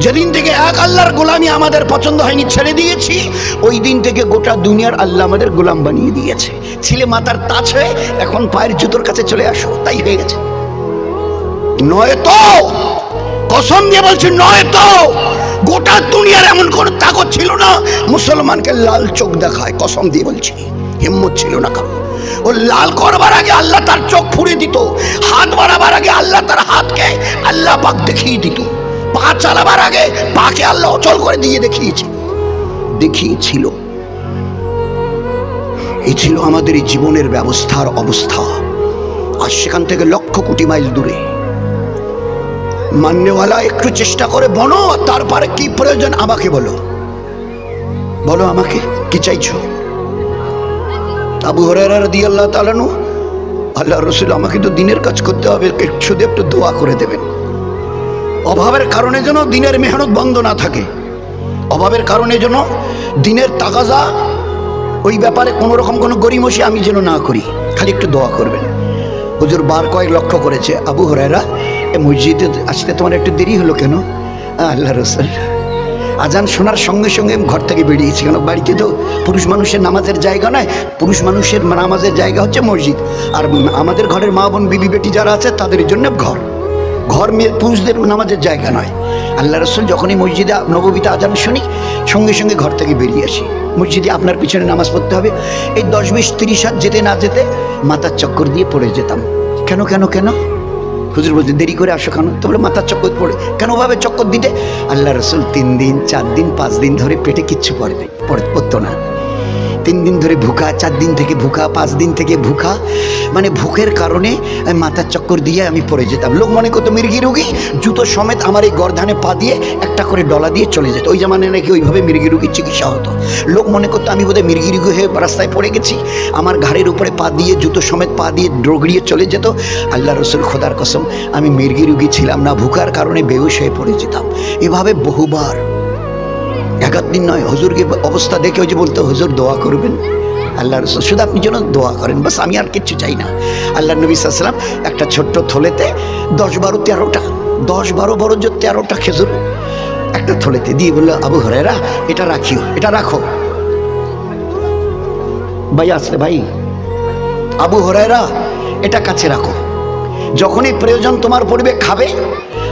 যেদিন থেকে এক আল্লাহর গোলামি আমাদের পছন্দ হয়নি, ছেড়ে দিয়েছি, ওই দিন থেকে গোটা দুনিয়ার আল্লাহ আমাদের গোলাম বানিয়ে দিয়েছে। ছিলে মাথার তাজ হয়ে এখন পায়ের জুতোর কাছে চলে আসো, তাই হয়ে গেছে। নয় তো, কসম দিয়ে বলছি, নয় তো গোটা দুনিয়ার এমন কোন তাকত ছিল না মুসলমানকে লাল চোখ দেখায়। কসম দিয়ে বলছি, হিম্মত ছিল না কারো। ও লাল করবার আগে আল্লাহ তার চোখ ফুড়ে দিত, হাত বাড়াবার আগে আল্লাহ তার হাতকে আল্লাহ পাক দেখিয়ে দিত, পা চালাবার আগে পাকে আল্লাহ অচল করে দিয়ে দেখিয়েছিল। এই ছিল আমাদের এই জীবনের ব্যবস্থার অবস্থা। আর সেখান থেকে লক্ষ কোটি মাইল দূরে। মাননেওয়ালা একটু চেষ্টা করে বলো, তারপরে কি প্রয়োজন আমাকে বলো, বলো আমাকে কি চাইছো। আবু হুরায়রা রাদিয়াল্লাহু তাআলা আনহু, আল্লাহ রাসূল আমাকে তো দিনের কাজ করতে হবে, শুধু একটু দোয়া করে দেবেন। অভাবের কারণে যেন দিনের মেহনত বন্ধ না থাকে, অভাবের কারণে যেন দিনের তাগাজা, ওই ব্যাপারে কোনো রকম কোনো গরিমসি আমি যেন না করি, খালি একটু দোয়া করবেন। হুজুর বার কয়েক লক্ষ্য করেছে, আবু হুরায়রা মসজিদে আসতে তোমার একটু দেরি হলো কেন? আল্লাহ রাসূল আজান শোনার সঙ্গে সঙ্গে ঘর থেকে বেরিয়েছি, কেন বাড়িতে তো পুরুষ মানুষের নামাজের জায়গা নয়, পুরুষ মানুষের নামাজের জায়গা হচ্ছে মসজিদ। আর আমাদের ঘরের মা বোন বিবি বেটি যারা আছে তাদের জন্য ঘর মেয়ে পুরুষদের নামাজের জায়গা নয়। আল্লাহ রাসূল যখনই মসজিদে নববীতে আজান শুনি সঙ্গে সঙ্গে ঘর থেকে বেরিয়ে আসি। মসজিদে আপনার পিছনে নামাজ পড়তে হবে, এই 10, 20, 30 হাত যেতে না যেতে মাথার চক্কর দিয়ে পড়ে যেতাম। কেন কেন কেন? হুজুর বলতে দেরি করে আসো কেন? তো বলে মাথার চক্কর পড়ে। কেন ভাবে চক্কর দিতে? আল্লাহ রাসূল 3 দিন 4 দিন 5 দিন ধরে পেটে কিচ্ছু পড়তো না। 3 দিন ধরে ভুখা, 4 দিন থেকে ভুখা, 5 দিন থেকে ভুখা, মানে ভুখের কারণে মাথার চক্কর দিয়ে আমি পড়ে যেতাম। লোক মনে করতো মির্গি রুগী, জুতো সমেত আমার এই গর্ধানে পা দিয়ে একটা করে ডলা দিয়ে চলে যেত। ওই জামানায় নাকি ওইভাবে মির্গি রুগীর চিকিৎসা হতো। লোক মনে করতো আমি বোধহয় মির্গি রুগী হয়ে রাস্তায় পড়ে গেছি, আমার ঘাড়ের উপরে পা দিয়ে জুতো সমেত পা দিয়ে ডগড়িয়ে চলে যেত। আল্লাহ রাসূল খোদার কসম আমি মির্গি রুগী ছিলাম না, ভুখার কারণে বেহুশ হয়ে পড়ে যেতাম। এভাবে বহুবার, 1 দিন নয়। হুজুরকে অবস্থা দেখে ওই যে বলতো, হুজুর দোয়া করবেন। আল্লাহ রাসূল শুধু আপনি যেন দোয়া করেন, বাস, আমি আর কিচ্ছু চাই না। আল্লাহ নবী সাল্লাল্লাহু আলাইহি ওয়াসাল্লাম একটা ছোট্ট থলেতে 10, 12, 13টা 10, 12 বড় 13টা খেজুর একটা থলেতে দিয়ে বললো, আবু হুরায়রা এটা রাখিও, এটা রাখো। ভাই আসলে ভাই, আবু হুরায়রা এটা কাছে রাখো, যখনই প্রয়োজন তোমার পড়বে খাবে,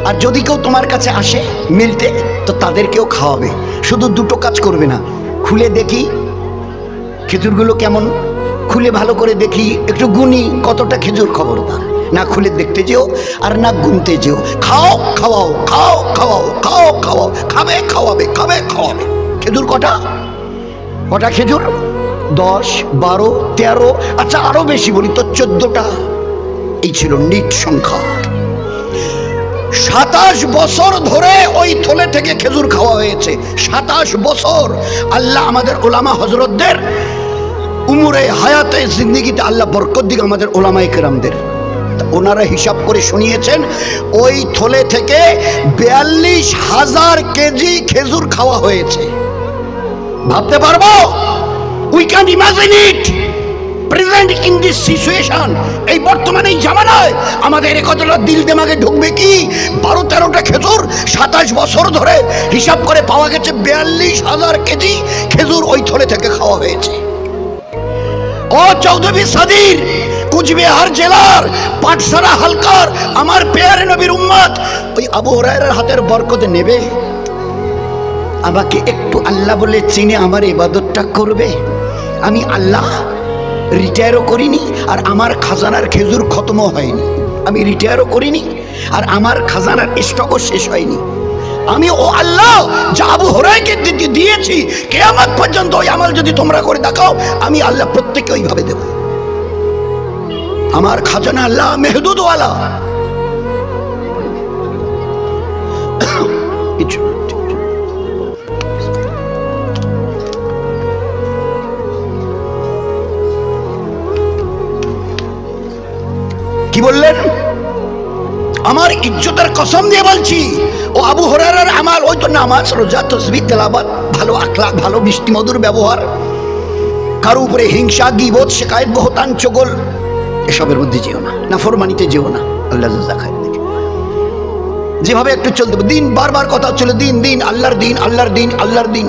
আর যদি কেউ তোমার কাছে আসে মিলতে তো তাদেরকেও খাওয়াবে। শুধু 2টো কাজ করবে না, খুলে দেখি খেজুরগুলো কেমন, খুলে ভালো করে দেখি, একটু গুনি কতটা খেজুর, খবরদার না খুলে দেখতে যেও আর না গুনতে যেও। খাও খাওয়াও, খাও খাওয়াও, খাও খাওয়াও, খাবে খাওয়াবে, খাবে খাওয়াবে। খেজুর কটা খেজুর? 10, 12, 13, আচ্ছা আরো বেশি বলি তো 14টা। এই ছিল নিট সংখ্যা। 27 বছর ধরে ওই থলে থেকে খেজুর খাওয়া হয়েছে। 27 বছর। আল্লাহ আমাদের ওলামা হজরতদের উমরে হায়াতে জিন্দেগিতে আল্লাহ বরকত দিক আমাদের ওলামায়ে কেরামদের। ওনারা হিসাব করে শুনিয়েছেন ওই থলে থেকে 42,000 কেজি খেজুর খাওয়া হয়েছে। ভাবতে পারবো? We can imagine it present in this situation. এই বর্তমানে এই জামানায় আমাদের কতটা দিল দেমাগে ঢুকবে কি? 12-13টা খেজুর 27 বছর ধরে হিসাব করে পাওয়া গেছে 42,000 কেজি খেজুর ওই থলে থেকে খাওয়া হয়েছে। ও চৌধুরী সাদির কুচবিহার জেলার পাটসারা হালকার আমার পেয়ারে নবীর উম্মত, ওই আবু হুরায়রার হাতের বরকত নেবে? আমাকে একটু আল্লাহ বলে চিনে আমার ইবাদতটা করবে? আমি আল্লাহ রিটায়ারও করিনি, আর আমার খাজানার খেজুর খতমও হয়নি। আমি রিটায়ারও করিনি, আর আমার খাজানার স্টকও শেষ হয়নি। আমি ও আল্লাহ যা আবু হুরায়রাকে দিয়েছি, কিয়ামত পর্যন্ত ওই আমল যদি তোমরা করে দেখাও, আমি আল্লাহ প্রত্যেককে ওইভাবে দেব। আমার খাজানা আল্লাহ মেহদুদওয়ালা। কি বললেন? আমার ইজ্জতের কসম দিয়ে বলছি, ও আবু হুরায়রার আমাল ওই তো নামাজ, রোজা, তাসবিহ, তেলাওয়াত, ভালো আখলাক, ভালো মিষ্টি মধুর ব্যবহার, কারো উপরে হিংসা, গীবত, শিকায়েত, বহতান, চগল, এসবের মধ্যে যেও না, নাফরমানিতে যেও না। আল্লাহ জাযা খায়ের দিকে। যেভাবে একটু চলতে দিন, বারবার কথা হচ্ছিল দিন দিন, আল্লাহর দিন, আল্লাহর দিন, আল্লাহর দিন।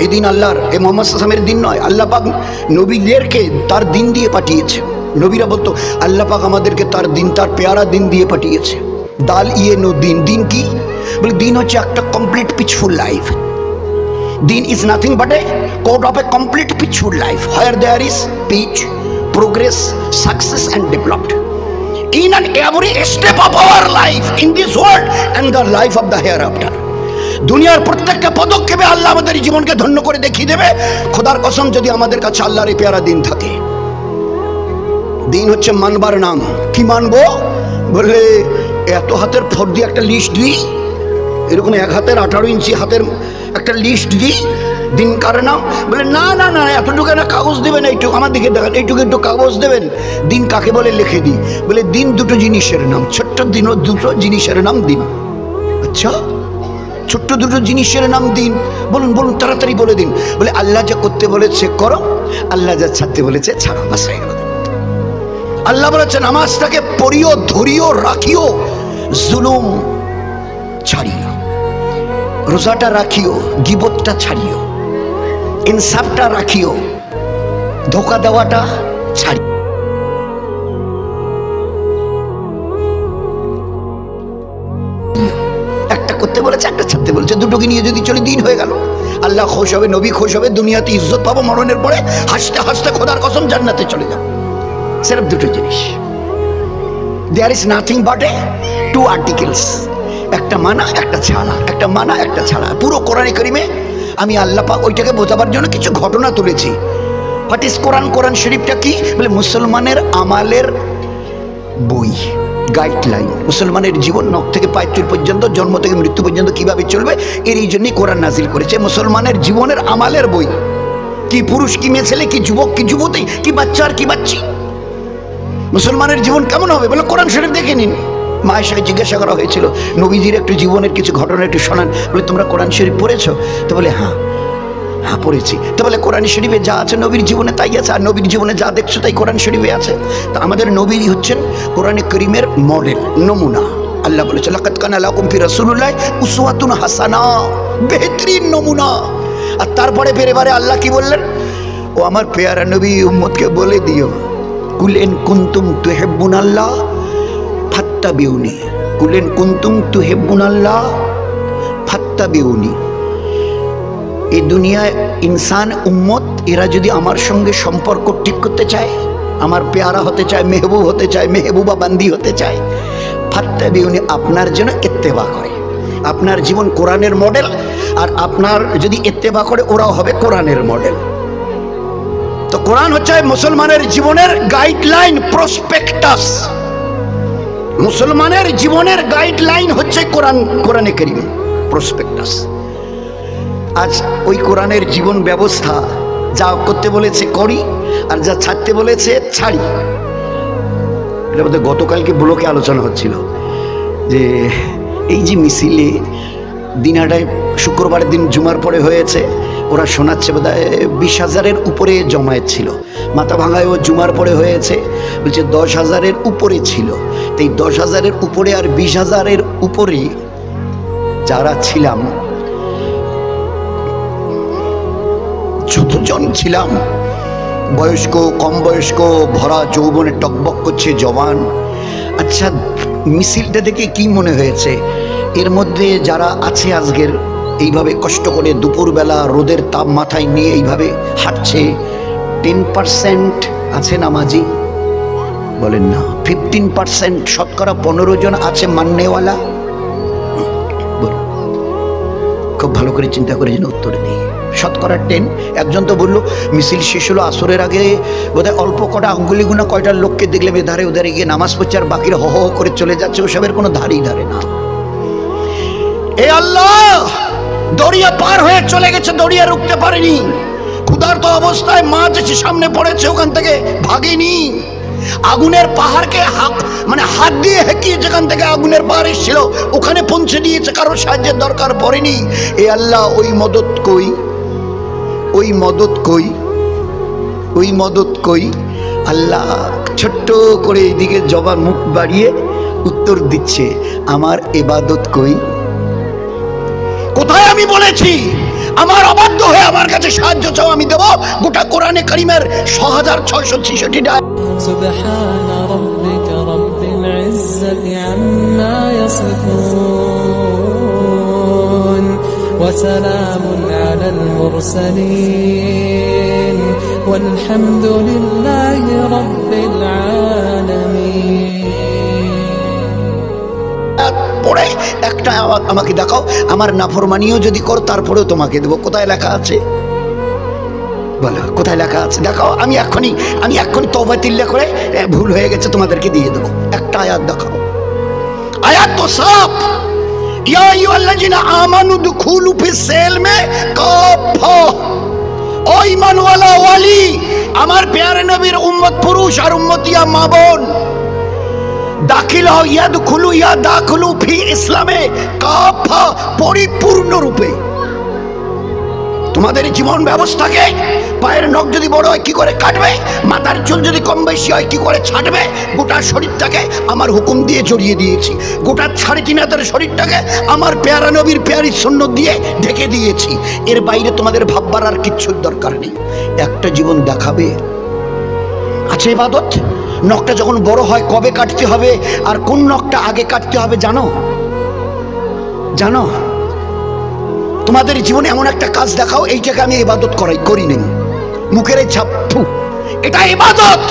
এই দিন আল্লাহর, এই মোহাম্মদ সাল্লামের দিন নয়। আল্লাহ পাক নবীদেরকে তার দিন দিয়ে পাঠিয়েছে। নবীরা বলতো আল্লাহ পাক আমাদেরকে তার দিন, তার পেয়ারা দিন দিয়ে পাঠিয়েছে। দাল ইয়ে নো দিন। দিন কি বলে? দিন হচ্ছে একটা কমপ্লিট পিসফুল লাইফ। দিন is nothing but a code of a complete peaceful life where there is peace, progress, success and development in an every step of our life in this world and the life of the hereafter. দুনিয়ার প্রত্যেকটা পদক্ষেপে আল্লাহ আমাদের জীবনকে ধন্য করে দেখিয়ে দেবে। খোদার কসম, যদি আমাদের কাছে আল্লাহর এই পেয়ারা দিন থাকে। দিন হচ্ছে মানবার নাম। কি মানবো বলে? এত হাতের ফর দিয়ে একটা লিস্ট দিই, এরকম 1 হাতের 18 ইঞ্চি হাতের একটা লিস্ট দিই, দিন কার নাম বলে? না না না, এতটুকু একটা কাগজ দেবেন, এইটুকু আমার দিকে দেখেন, এইটুকু একটু কাগজ দেবেন। দিন কাকে বলে লিখে দিই। বলে দিন দুটো জিনিসের নাম, ছোট্ট দিন, দুটো জিনিসের নাম দিন। আচ্ছা, ছোট্ট দুটো জিনিসের নাম দিন। বলুন বলুন, তাড়াতাড়ি বলে দিন। বলে আল্লাহ যা করতে বলেছে করো, আল্লাহ যা ছাড়তে বলেছে ছাড়ো, বাস হয়ে গেল। আল্লাহ বলেছে নামাজটাকে পড়িও, ধরিও, রাখিও, জুলুম ছাড়িও। রোজাটা রাখিও, গিবতটা ছাড়িও। ইনসাফটা রাখিও, ধোকা দেওয়াটা ছাড়িও। একটা করতে বলেছে, একটা ছাড়তে বলেছে, দুটোকে নিয়ে যদি চলে দিন হয়ে গেল। আল্লাহ খুশ হবে, নবী খুশ হবে, দুনিয়াতে ইজ্জত পাবো, মরণের পরে হাসতে হাসতে খোদার কসম জান্নাতে চলে যাবো। সির্ফ দুটো জিনিস। There is nothing but a 2 articles, একটা মানা একটা ছাড়া, একটা মানা একটা ছাড়া। পুরো কোরআনে কারিমে আমি আল্লাহ পাক ওইটাকে বোঝাবার জন্য কিছু ঘটনা তুলেছি। হোয়াট ইজ কোরআন? কোরআন শরীফটা কি বলে? মুসলমানের আমালের বই, গাইডলাইন। মুসলমানের জীবন নখ থেকে পায়ের চুল পর্যন্ত, জন্ম থেকে মৃত্যু পর্যন্ত কিভাবে চলবে, এর এই জন্যই কোরআন নাজিল করেছে। মুসলমানের জীবনের আমালের বই। কি পুরুষ, কি মেয়ে ছেলে, কি যুবক, কি যুবতী, কি বাচ্চা আর কি বাচ্চি, মুসলমানের জীবন কেমন হবে বলে কোরআন শরীফ দেখে নিন। মা আয়েশাকে জিজ্ঞাসা করা হয়েছিল নবীজির একটু জীবনের কিছু ঘটনা একটু শোনান। বলে তোমরা কোরআন শরীফ পড়েছো? তো বলে হ্যাঁ হ্যাঁ পড়েছি। তো বলে কোরআন শরীফে যা আছে নবীর জীবনে তাই আছে, আর নবীর জীবনে যা দেখছো তাই কোরআন শরীফে আছে। তো আমাদের নবী হচ্ছেন কোরআনে করিমের মডেল, নমুনা। আল্লাহ বলেছে লাকাদ কানা লাকুম ফি রাসূলিল্লাহি উসওয়াতুন হাসানা, বেহতরিন নমুনা। আর তারপরে এবারে আল্লাহ কি বললেন? ও আমার পেয়ারা নবী, উম্মতকে বলে দিও কুল ইন কুনতুম তুহিব্বুনাল্লাহ ফাত্তাবিউনি, কুল ইন কুনতুম তুহিব্বুনাল্লাহ ফাত্তাবিউনি। এই দুনিয়ায় ইনসান উম্মত এরা যদি আমার সঙ্গে সম্পর্ক ঠিক করতে চায়, আমার পেয়ারা হতে চায়, মেহবুব হতে চায়, মেহবুবা বান্দি হতে চায়, ফাত্তাবিউনি, আপনার জন্য ইত্তেবা করে। আপনার জীবন কোরআনের মডেল, আর আপনার যদি ইত্তেবা করে ওরাও হবে কোরআনের মডেল। তো কোরআন হচ্ছে মুসলমানের জীবনের গাইডলাইন, প্রসপেক্টাস। মুসলমানের জীবনের গাইডলাইন হচ্ছে কোরআন, কোরআনে কারীম প্রসপেক্টাস। আজ ওই কোরআনের জীবন ব্যবস্থা যা করতে বলেছে করি, আর যা ছাড়তে বলেছে ছাড়ি। এটা বোধ হয় গতকালকে ব্লকে আলোচনা হচ্ছিল যে এই যে মিছিলে দিনাটায় শুক্রবারের দিন জুমার পরে হয়েছে, ওরা শোনাচ্ছে বোধ হয় 20,000-এর উপরে জমায়েত ছিল। মাথা ভাঙায়ও জুমার পরে হয়েছে, বলছে 10,000-এর উপরে ছিল। তো এই 10,000-এর উপরে আর 20,000-এর উপরে যারা ছিলাম, যতজন ছিলাম, বয়স্ক, কম বয়স্ক, ভরা যৌবনে টকবক করছে জওয়ান। আচ্ছা, মিছিলটা দেখে কি মনে হয়েছে? এর মধ্যে যারা আছে আজকের এইভাবে কষ্ট করে দুপুরবেলা রোদের তাপ মাথায় নিয়ে এইভাবে হাঁটছে, 10% আছে নামাজি? বলেন না। 15% শতকরা 15 জন আছে মাননেওয়ালা? খুব ভালো করে চিন্তা করে যেন উত্তর দিই। শতকরা 10। একজন তো বললো মিছিল শেষ হলো আসরের আগে বোধহয় অল্প কটা আঙ্গুলি গুনা কয়টা লোককে দেখলে ধারে ওধারে গিয়ে নামাজ পড়ছে, আর বাকিরা হ হ করে চলে যাচ্ছে, ওসবের কোনো ধারেই ধারে না। এ আল্লাহ, দরিয়া পার হয়ে চলে গেছে, দরিয়া রুখতে পারেনি। ক্ষুধার্ত অবস্থায় মাছ এসে সামনে পড়েছে, ওখান থেকে ভাগেনি। আগুনের পাহাড়কে হাত দিয়ে হেঁকিয়ে যেখান থেকে আগুনের পাহাড় এসেছিল ওখানে পৌঁছে দিয়েছে, কারো সাহায্যের দরকার পড়েনি। এ আল্লাহ, ওই মদত কই, ওই মদত কই, ওই মদত কই। আল্লাহ ছোট্ট করে এইদিকে জবা মুখ বাড়িয়ে উত্তর দিচ্ছে, আমার ইবাদত কই? কোথায় আমি বলেছি আমার অবাধ্য হয়ে আমার কাছে সাহায্য চাও, আমি দেব? গোটা কোরআনে কারীমের 6666টা سبحان ربك رب العزة عما يصفون وسلام على المرسلين والحمد لله رب العالمين পড়ে একটা আমাকে দেখাও, আমার নাফরমানিও যদি করো তারপরেও তোমাকে দেবো। কোথায় লেখা আছে বলো, কোথায় লেখা আছে দেখাও। আমি এক্ষুনি তওবা তিল্লা করে ভুল হয়ে গেছে তোমাদেরকে দিয়ে দেবো। একটা আয়াত দেখাও। আয়াত তো সাফ, ইয়া আইয়ুহাল্লাযিনা আমানু দুখুলু ফিস সিলমে কাফা। ও ঈমানওয়ালা ওয়ালি, আমার প্যারে নবীর উম্মত পুরুষ আর উম্মতিয়া মা বোন, দাখিল হও, ইয়াদখুলু ইয়া দাখুলু ফি ইসলামে কাফা, পরিপূর্ণ রূপে। তোমাদের জীবন ব্যবস্থাকে পায়ের নখ যদি বড় হয় কি করে কাটবে, মাথার চুল যদি কম বেশি হয় কি করে ছাঁটবে, গোটা শরীরটাকে আমার হুকুম দিয়ে জড়িয়ে দিয়েছি। গোটা 3.5 হাতের শরীরটাকে আমার প্যারা নবীর প্যারি সুন্নত দিয়ে ঢেকে দিয়েছি। এর বাইরে তোমাদের ভাববার আর কিচ্ছুর দরকার নেই। একটা জীবন দেখাবে আছে ইবাদত। নখটা যখন বড় হয় কবে কাটতে হবে আর কোন নখটা আগে কাটতে হবে জানো? জানো? তোমাদের জীবনে এমন একটা কাজ দেখাও, এইটাকে আমি ইবাদত করি নেই, মুখের এই ছাপ, এটা ইবাদত।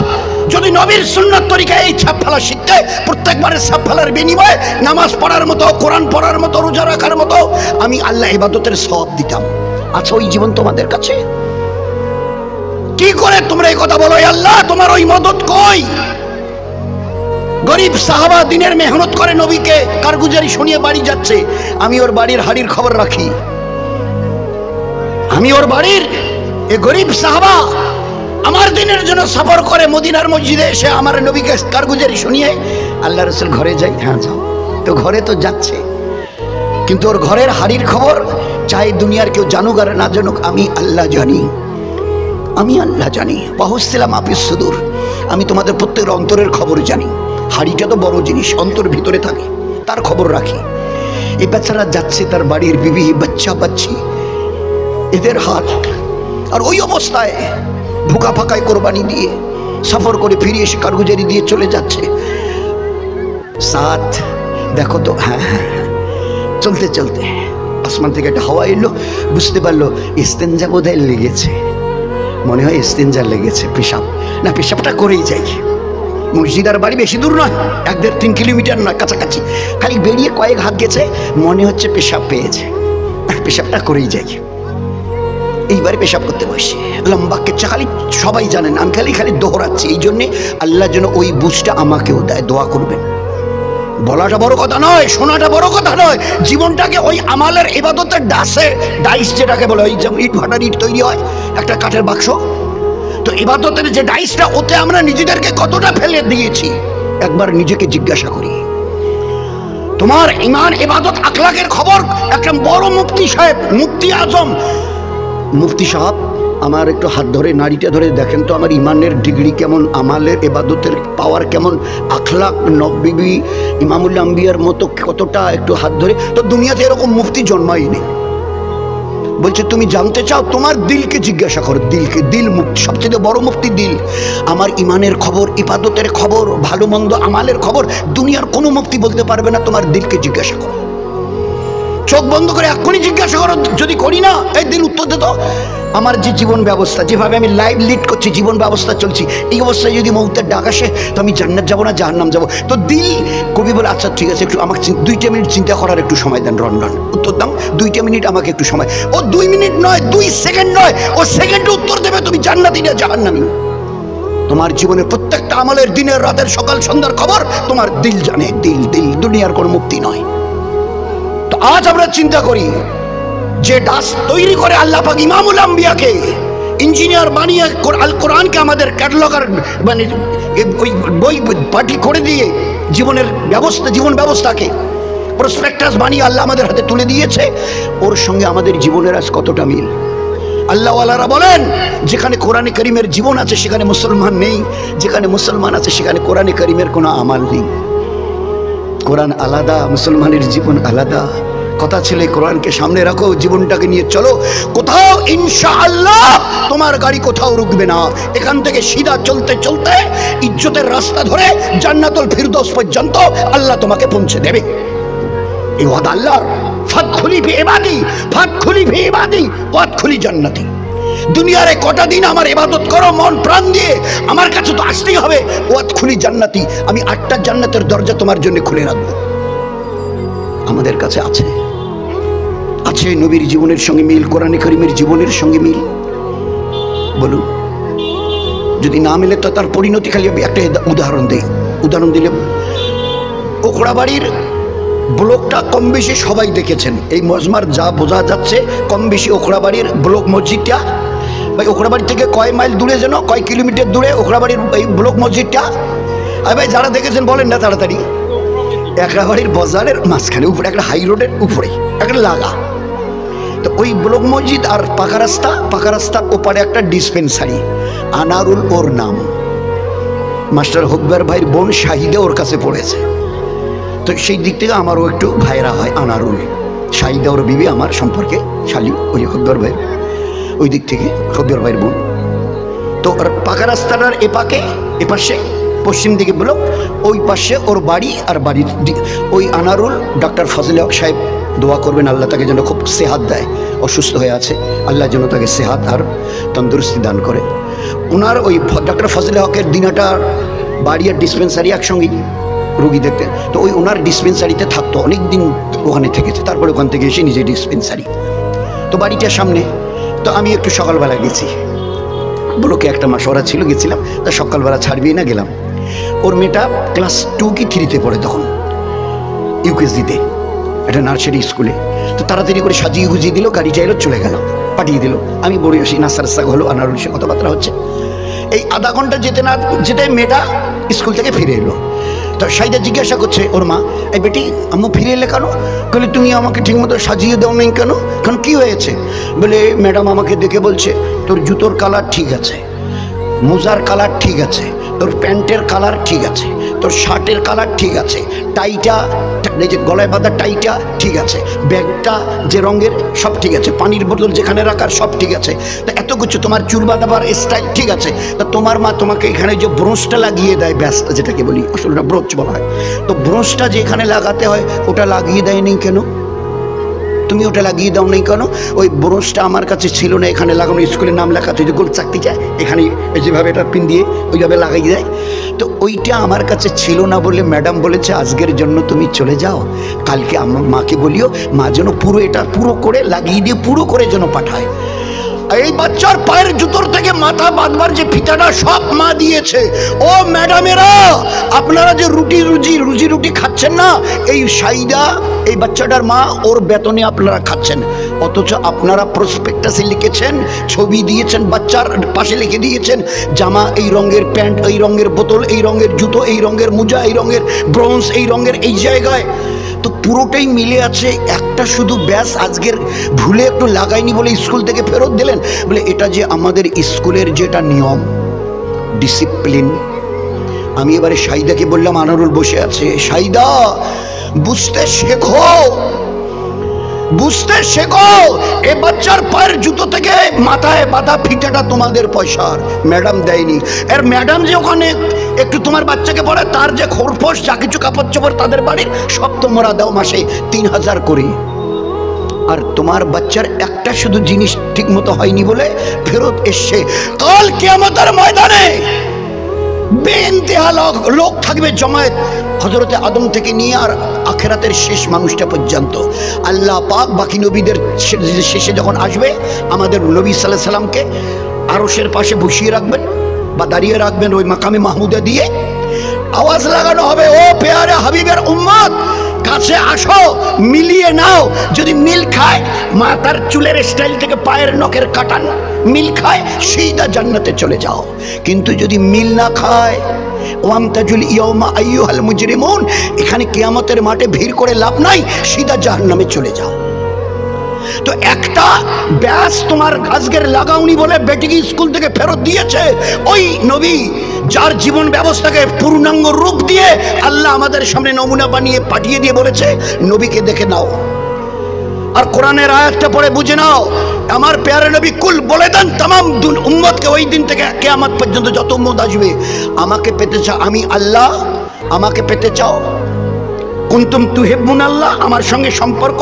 যদি নবীর সুন্নাত তরিকায় এই ছাপ ফেলা শিখতে, প্রত্যেকবারের ছাপ ফেলার বিনিময়ে নামাজ পড়ার মতো, কোরআন পড়ার মতো, রোজা রাখার মতো আমি আল্লাহ ইবাদতের সওয়াব দিতাম। আচ্ছা, ওই জীবন তোমাদের কাছে? কি করে তোমরা এই কথা বলো, আল্লাহ তোমার ওই মদত কই? গরিব সাহাবা দিনের মেহনত করে নবীকে কারগুজারি শুনিয়ে বাড়ি যাচ্ছে। আমি ওর বাড়ির হাড়ির খবর রাখি। আমি ওর বাড়ির এ গরিব সাহাবা আমার দিনের জন্য সফর করে মদিনার মসজিদে এসে আমার নবীকে কারগুজারি শুনিয়ে আল্লাহ রাসূল ঘরে যাই। হ্যাঁ যাও। তো ঘরে তো যাচ্ছে, কিন্তু ওর ঘরের হাড়ির খবর চাই দুনিয়ার কেউ জানুক আর না জানুক, আমি আল্লাহ জানি। আমি আল্লাহ জানি। ওয়াহুসিলা মাফিস সুদূর, আমি তোমাদের প্রত্যেকের অন্তরের খবর জানি। হাড়িটা তো বড় জিনিস, অন্তর ভিতরে থাকে, তার খবর রাখি। এই বাচ্চারা যাচ্ছে তার বাড়ির বিবি বাচ্চা বাচ্চি, এদের হাল। আর ওই অবস্থায় ভুকা ফাঁকায় কোরবানি দিয়ে সফর করে ফিরে এসে কারগুজারি দিয়ে চলে যাচ্ছে। সাথ দেখো তো, হ্যাঁ হ্যাঁ, চলতে চলতে আসমান থেকে একটা হাওয়া এলো, বুঝতে পারলো ইস্তেঞ্জা বোধহয় লেগেছে। মনে হয় ইস্তেঞ্জা লেগেছে, পেশাব না, পেশাবটা করেই যাই। মসজিদ আর বাড়ি বেশি দূর নয়, 1-1.5-3 কিলোমিটার নয়, কাছাকাছি। খালি বেরিয়ে কয়েক হাত গেছে, মনে হচ্ছে পেশাব পেয়েছে, পেশাবটা করেই যাই। এইবারে পেশাব করতে বসে লম্বা কেচ্ছা, খালি সবাই জানেন আমি খালি দোহরাচ্ছি। এই জন্যে আল্লাহ যেন ওই বুঝটা আমাকেও দেয়, দোয়া করবেন। বলাটা বড় কথা নয়, শোনাটা বড় কথা নয়, জীবনটাকে ওই আমালের ইবাদতের ডাইস যেটাকে বলে, ওই যেমন ইট ভাটার ইট তৈরি হয় একটা কাঠের বাক্স, তো ইবাদতের যে ডাইসটা, ওতে আমরা নিজেদেরকে কতটা ফেলে দিয়েছি একবার নিজেকে জিজ্ঞাসা করি। তোমার ইমান, ইবাদত, আখলাকের খবর একটা বড় মুফতি সাহেব, মুফতি আজম, মুফতি সাহেব আমার একটু হাত ধরে নাড়িটা ধরে দেখেন তো আমার ইমানের ডিগ্রি কেমন, আমালের ইবাদতের পাওয়ার কেমন, আখলাক নবী ইমামুল আম্বিয়ার মতো কতটা, একটু হাত ধরে। তো দুনিয়াতে এরকম মুফতি জন্মাই নেই। বলছে তুমি জানতে চাও, তোমার দিলকে জিজ্ঞাসা করো, দিলকে। দিল মুফতি, সবচেয়ে বড় মুফতি দিল। আমার ইমানের খবর, ইবাদতের খবর, ভালো মন্দ আমালের খবর দুনিয়ার কোনো মুফতি বলতে পারবে না, তোমার দিলকে জিজ্ঞাসা করো। চোখ বন্ধ করে এক্ষুনি জিজ্ঞাসা করো, যদি করি না এই দিল উত্তর দিত। আমার যে জীবন ব্যবস্থা, যেভাবে আমি লাইভ লিড করছি, জীবন ব্যবস্থা চলছি, এই অবস্থায় যদি মৌতের ডাক আসে তো আমি জান্নাত যাবো না জাহান্নাম যাবো? তো দিল, কবি বলে আচ্ছা ঠিক আছে, একটু আমাকে 2 মিনিট চিন্তা করার একটু সময় দেন। রন উত্তর দাম, 2 মিনিট আমাকে একটু সময়। ও 2 মিনিট নয়, 2 সেকেন্ড নয়, ও সেকেন্ডে উত্তর দেবে তুমি জান্নাতি না জাহান্নামী। তোমার জীবনের প্রত্যেকটা আমলের, দিনের রাতের সকাল সন্ধ্যার খবর তোমার দিল জানে। দিল, দুনিয়ার কোনো মুক্তি নয়। তো আজ আমরা চিন্তা করি, যে ডাস তৈরি করে আল্লাহ পাক ইমামুল আম্বিয়াকে ইঞ্জিনিয়ার বানিয়ে আল কোরআনকে আমাদের ক্যাটালগার মানে ওই বই পাঠি করে দিয়ে জীবনের ব্যবস্থা, জীবন ব্যবস্থাকে প্রসপেক্টাস বানিয়ে আল্লাহ আমাদের হাতে তুলে দিয়েছে, ওর সঙ্গে আমাদের জীবনের আজ কতটা মিল। আল্লাহওয়ালারা বলেন, যেখানে কোরআনে কারীমের জীবন আছে সেখানে মুসলমান নেই, যেখানে মুসলমান আছে সেখানে কোরআনে কারীমের কোনো আমাল নেই। কোরআন আলাদা, মুসলমানের জীবন আলাদা। কথা ছিল কোরআনকে সামনে রাখো, জীবনটাকে নিয়ে চলো। কোথাও ইনশাআল্লাহ তোমার গাড়ি কোথাও রুকবে না। এখান থেকে সিধা চলতে চলতে ইজ্জতের রাস্তা ধরে জান্নাতুল ফিরদৌস পর্যন্ত আল্লাহ তোমাকে পৌঁছে দেবে। এই ওয়াদা আল্লাহর। ফাদখুলি ফি ইবাদি, ফাদখুলি ফি ইবাদি ওয়াদখুলি জান্নাতি। দুনিয়ারে কটা দিন আমার ইবাদত করো মন প্রাণ দিয়ে, আমার কাছে তো আসতেই হবে। ওয়াদখুলি জান্নাতি, আমি 8টা জান্নাতের দরজা তোমার জন্য খুলে রাখবো। আমাদের কাছে আছে, আছে নবীর জীবনের সঙ্গে মিল, কোরআনে কারীমের জীবনের সঙ্গে মিল। বলুন, যদি না মিলে তো তার পরিণতি খালি একটা উদাহরণ দেই। উদাহরণ দিলে ওখড়াবাড়ির ব্লকটা কম বেশি সবাই দেখেছেন। এই মজমার যা বোঝা যাচ্ছে কম বেশি ওখড়াবাড়ির ব্লক মসজিদটা, ভাই ওখড়াবাড়ি থেকে কয় মাইল দূরে, যেন কয় কিলোমিটার দূরে ওখড়াবাড়ির এই ব্লক মসজিদটা? আর ভাই যারা দেখেছেন বলেন না তাড়াতাড়ি। একরাবাড়ির বাজারের মাঝখানে উপরে একটা হাই রোডের উপরে একটা লাগা। তো ওই ব্লক মসজিদ আর পাকা রাস্তার ওপারে একটা ডিসপেন্সারি, আনারুল ওর নাম। মাস্টার হকবার ভাইয়ের বোন শাহিদা ওর কাছে পড়েছে। তো সেই দিক থেকে আমারও একটু ভাইরা হয়। আনারুল, শাহিদা ওর বিবি আমার সম্পর্কে শালি, ওই হকবার ভাইয়ের ওই দিক থেকে হকবার ভাইয়ের বোন। তো আর পাকা রাস্তাটার এপাশে পশ্চিম দিকে ব্লক, ওই পাশে ওর বাড়ি। আর বাড়ির ওই আনারুল ডক্টর ফজলে হক সাহেব, দোয়া করবেন আল্লাহ তাকে যেন খুব সেহাত দেয়। অসুস্থ হয়ে আছে, আল্লাহ যেন তাকে সেহাত আর তন্দুরস্তি দান করে। ওনার ওই ডক্টর ফজলে হকের দিনাটার বাড়ি আর ডিসপেন্সারি একসঙ্গেই রুগী দেখতে। তো ওই ওনার ডিসপেন্সারিতে থাকতো, অনেক দিন ওখানে থেকেছে। তারপরে ওখান থেকে এসে নিজে ডিসপেন্সারি। তো বাড়িটার সামনে। তো আমি একটু সকালবেলা গেছি, ব্লকে একটা মাসওয়ারা ছিল, গেছিলাম। তা সকালবেলা ছাড়বি না, গেলাম। ওর মেয়েটা ক্লাস 2 কি 3-তে পড়ে তখন, ইউকেজিতে, একটা নার্সারি স্কুলে। তো তাড়াতাড়ি করে সাজিয়ে গুজিয়ে দিল, গাড়ি চাইলো, চলে গেল, পাঠিয়ে দিল। আমি বড়ি আসি, নাস্তা হলো, আনারুল সে কথাবার্তা হচ্ছে। এই আধা ঘন্টা যেতে মেয়েটা স্কুল থেকে ফিরে এলো। তো সাইদা জিজ্ঞাসা করছে ওর মা, এই বেটি আম্মু ফিরে এলে কেন? বলে তুমি আমাকে ঠিকমতো সাজিয়ে দাও নাই কেন? কারণ কি হয়েছে? বলে ম্যাডাম আমাকে দেখে বলছে তোর জুতোর কালার ঠিক আছে, মোজার কালার ঠিক আছে, তোর প্যান্টের কালার ঠিক আছে, তোর শার্টের কালার ঠিক আছে, টাইটা, এই যে গলায় বাঁধা টাইটা ঠিক আছে, ব্যাগটা যে রঙের সব ঠিক আছে, পানির বোতল যেখানে রাখার সব ঠিক আছে। তা এত কিছু, তোমার চুল বাঁধাবার স্টাইল ঠিক আছে। তা তোমার মা তোমাকে এখানে যে ব্রোঞ্জটা লাগিয়ে দেয়, ব্যাসটা যেটাকে বলি, আসলে ওটা ব্রোঞ্জ বলা হয়। তো ব্রোঞ্জটা যে এখানে লাগাতে হয় ওটা লাগিয়ে দেয়নি কেন? তুমি ওটা লাগিয়ে দাও নাই কেন? ওই ব্রোঞ্জটা আমার কাছে ছিল না, এখানে লাগানো, স্কুলের নাম লেখা আছে, যে গোল চাকতি যায় এখানে যেভাবে এটা পিন দিয়ে ওইভাবে লাগাই দেয়। তো ওইটা আমার কাছে ছিল না বলে ম্যাডাম বলেছে আজকের জন্য তুমি চলে যাও, কালকে আমার মাকে বলিও মা যেন পুরো এটা পুরো করে লাগিয়ে দিয়ে পুরো করে যেন পাঠায়। এই বাচ্চার পায়ের জুতোর থেকে মাথা বাঁধবার যে ফিতাটা সব মা দিয়েছে। ও ম্যাডামেরা, আপনারা যে রুজি রুটি খাচ্ছেন না, এই সাইদা, এই বাচ্চাটার মা, ওর বেতনে আপনারা খাচ্ছেন। অথচ আপনারা প্রসপেক্টাসে লিখেছেন, ছবি দিয়েছেন, বাচ্চার পাশে লিখে দিয়েছেন জামা এই রঙের, প্যান্ট এই রঙের, বোতল এই রঙের, জুতো এই রঙের, মোজা এই রঙের, ব্রোঞ্জ এই রঙের, এই জায়গায়। তো পুরোটাই মিলে আছে। একটা শুধু ব্যাস আজকের ভুলে একটু লাগাইনি বলে স্কুল থেকে ফেরত দিলেন। বলে এটা যে আমাদের স্কুলের যেটা নিয়ম, ডিসিপ্লিন। আমি এবারে সাইদাকে বললাম, আনারুল বসে আছে, সাইদা বুঝতে শেখো, বুঝতে শেখো। এ বাচ্চার পায়ের জুতো থেকে মাথায় বাঁধা ফিতাটা তোমাদের পয়সার, ম্যাডাম দেয়নি। এর ম্যাডাম যে ওখানে একটু তোমার বাচ্চাকে পড়ে, তার যে খোরপোশ যা কিছু কাপড় চোপড় তাদের বাড়ির সব তোমরা দাও মাসে 3000 করে। আর তোমার বাচ্চার একটা শুধু জিনিস ঠিক মতো হয়নি বলে ফেরত এসছে। কাল কিয়ামতের ময়দানে বেইন্তেহা লোক থাকবে জমায়েত, হযরতে আদম থেকে নিয়ে আর আখিরাতের শেষ মানুষটা পর্যন্ত। আল্লাহ পাক বাকি নবীদের শেষে যখন আসবে, আমাদের নবী সাল্লাল্লাহু আলাইহি সাল্লামকে আরশের পাশে বসিয়ে রাখবেন বা দাঁড়িয়ে রাখবেন ওই মাকামে মাহমুদে দিয়ে। আওয়াজ লাগানো হবে, ও পেয়ারে হাবিবের উম্মত, কাছে আসো, মিলিয়ে নাও। যদি মিল খায়, মাথার চুলের স্টাইল থেকে পায়ের নখের কাটান মিল খায়, সিধা জান্নাতে চলে যাও। কিন্তু যদি মিল না খায়, ওয়ামতাজুল ইয়াউমা আইয়ুহাল মুজরিমুন, এখানে কিয়ামতের মাঠে ভিড় করে লাভ নাই, সিধা জাহান্নামে চলে যাও। তো একটা ব্যাস তোমার আজকের লাগাওনি বলে বেটিকে স্কুল থেকে ফেরত দিয়েছে ওই নবী যার জীবন ব্যবস্থাকে পূর্ণাঙ্গ রূপ দিয়ে আল্লাহ আমাদের সামনে নমুনা বানিয়ে পাঠিয়ে দিয়ে বলেছে নবীকে দেখে নাও আর কোরআনের আয়াতটা পড়ে বুঝে নাও। আমার প্যারে নবী কুল বলে দেন तमाम উম্মতকে ওই দিন থেকে কিয়ামত পর্যন্ত যত উম্মত আসবে, আমাকে পেতে চাও, আমি আল্লাহ, আমাকে পেতে চাও, কুনতুম তুহিব্বুন আল্লাহ, আমার সঙ্গে সম্পর্ক,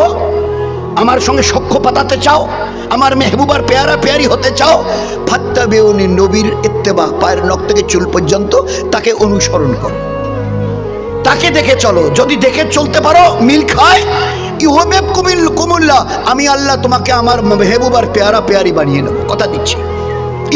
আমার সঙ্গে সখ্য পাতাতে চাও, আমার মেহবুবার পেয়ারা পেয়ারি হতে চাও, ফাত্তাবিউনি, নবীর ইত্তেবা, পায়ের নখ থেকে চুল পর্যন্ত তাকে অনুসরণ করো, তাকে দেখে চলো। যদি দেখে চলতে পারো, মিল খায়, ইউহিব কুমুল্লাহ, আমি আল্লাহ তোমাকে আমার মেহবুবার পেয়ারা পেয়ারি বানিয়ে নেবো, কথা দিচ্ছি।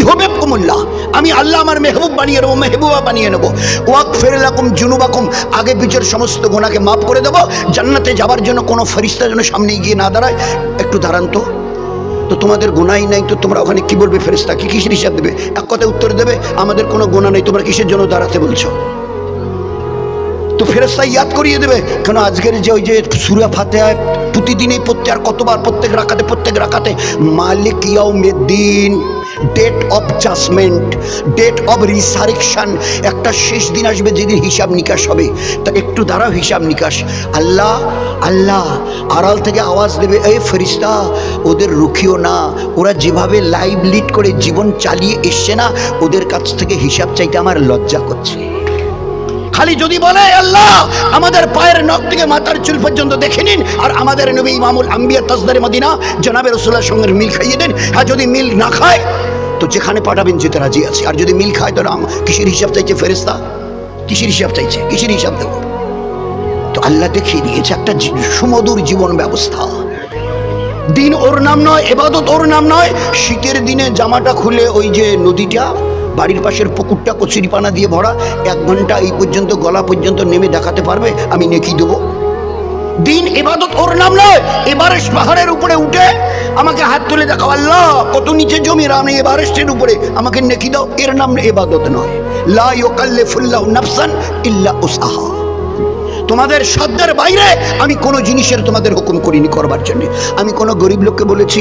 ইউহিব কুমুল্লাহ, আমি আল্লাহ আমার মেহবুব বানিয়ে নেবো, মেহবুবা বানিয়ে নেবো। ওয়াগফির লাকুম জুনুবাকুম, আগে পিছের সমস্ত গুনাহকে মাফ করে দেবো। জান্নাতে যাবার জন্য কোনো ফেরেশতা যেন সামনে গিয়ে না দাঁড়ায়। একটু দাঁড়ান তো, তো তোমাদের গুনাহই নাই, তো তোমরা ওখানে কি বলবে? ফেরেশতা কি কিসের হিসাব দেবে? এক কথায় উত্তর দেবে, আমাদের কোনো গুনাহ নেই, তোমরা কিসের জন্য দাঁড়াতে বলছো? তো ফেরেশতা ইয়াদ করিয়ে দেবে। কেন আজকের যে ওই যে সূরা ফাতিহায় প্রতিদিনই পড়তে, আর কতবার প্রত্যেক রাকাতে মালিক ইয়াউমিদ্দিন, date of judgment, date of resurrection, একটা শেষ দিন আসবে যেদিন হিসাব নিকাশ হবে। তা একটু দাঁড়াও, হিসাব নিকাশ। আল্লাহ আল্লাহ আড়াল থেকে আওয়াজ দেবে, এই ফেরেশতা ওদের রুখিও না, ওরা যেভাবে লাইভ লিড করে জীবন চালিয়ে এসছে না, ওদের কাছ থেকে হিসাব চাইতে আমার লজ্জা করছে। খালি যদি বলে আল্লাহ আমাদের পায়ের নখ থেকে মাথার চুল পর্যন্ত দেখে নিন, আর আমাদের নবী ইমামুল আম্বিয়া তাজদারে মদিনা জনাবে রাসূলুল্লাহর সঙ্গে মিল খাইয়ে দেন। আর যদি মিল না খায় তো যেখানে পাঠাবেন যেতে রাজি আছে। আর যদি মিল খায় তো কিসের হিসাব চাইছে ফেরেশতা? কিসের হিসাব চাইছে? কিসের হিসাব দেব? তো আল্লাহ দেখিয়ে দিয়েছে একটা সুমধুর জীবন ব্যবস্থা। দিন ওর নাম নয়, ইবাদত ওর নাম নয়। শীতের দিনে জামাটা খুলে ওই যে নদীটা, বাড়ির পাশের পুকুরটা কচুরিপানা দিয়ে ভরা, 1 ঘন্টা এই পর্যন্ত গলা পর্যন্ত নেমে দেখাতে পারবে, আমি নেকি দেবো। দিন ইবাদত ওর নাম নয়। এভারেস্ট পাহাড়ের উপরে উঠে আমাকে হাত তুলে দেখাও, আল্লাহ কত নিচে জমি, আমি এভারেস্টের উপরে, আমাকে নেকি দাও, এর নাম ইবাদত নয়। লা ইউকাল্লিফুল্লাহু নাফসান ইল্লা উসআহা। তোমাদের সাধ্যের বাইরে আমি কোনো জিনিসের তোমাদের হুকুম করিনি করবার জন্য। আমি কোনো গরিব লোককে বলেছি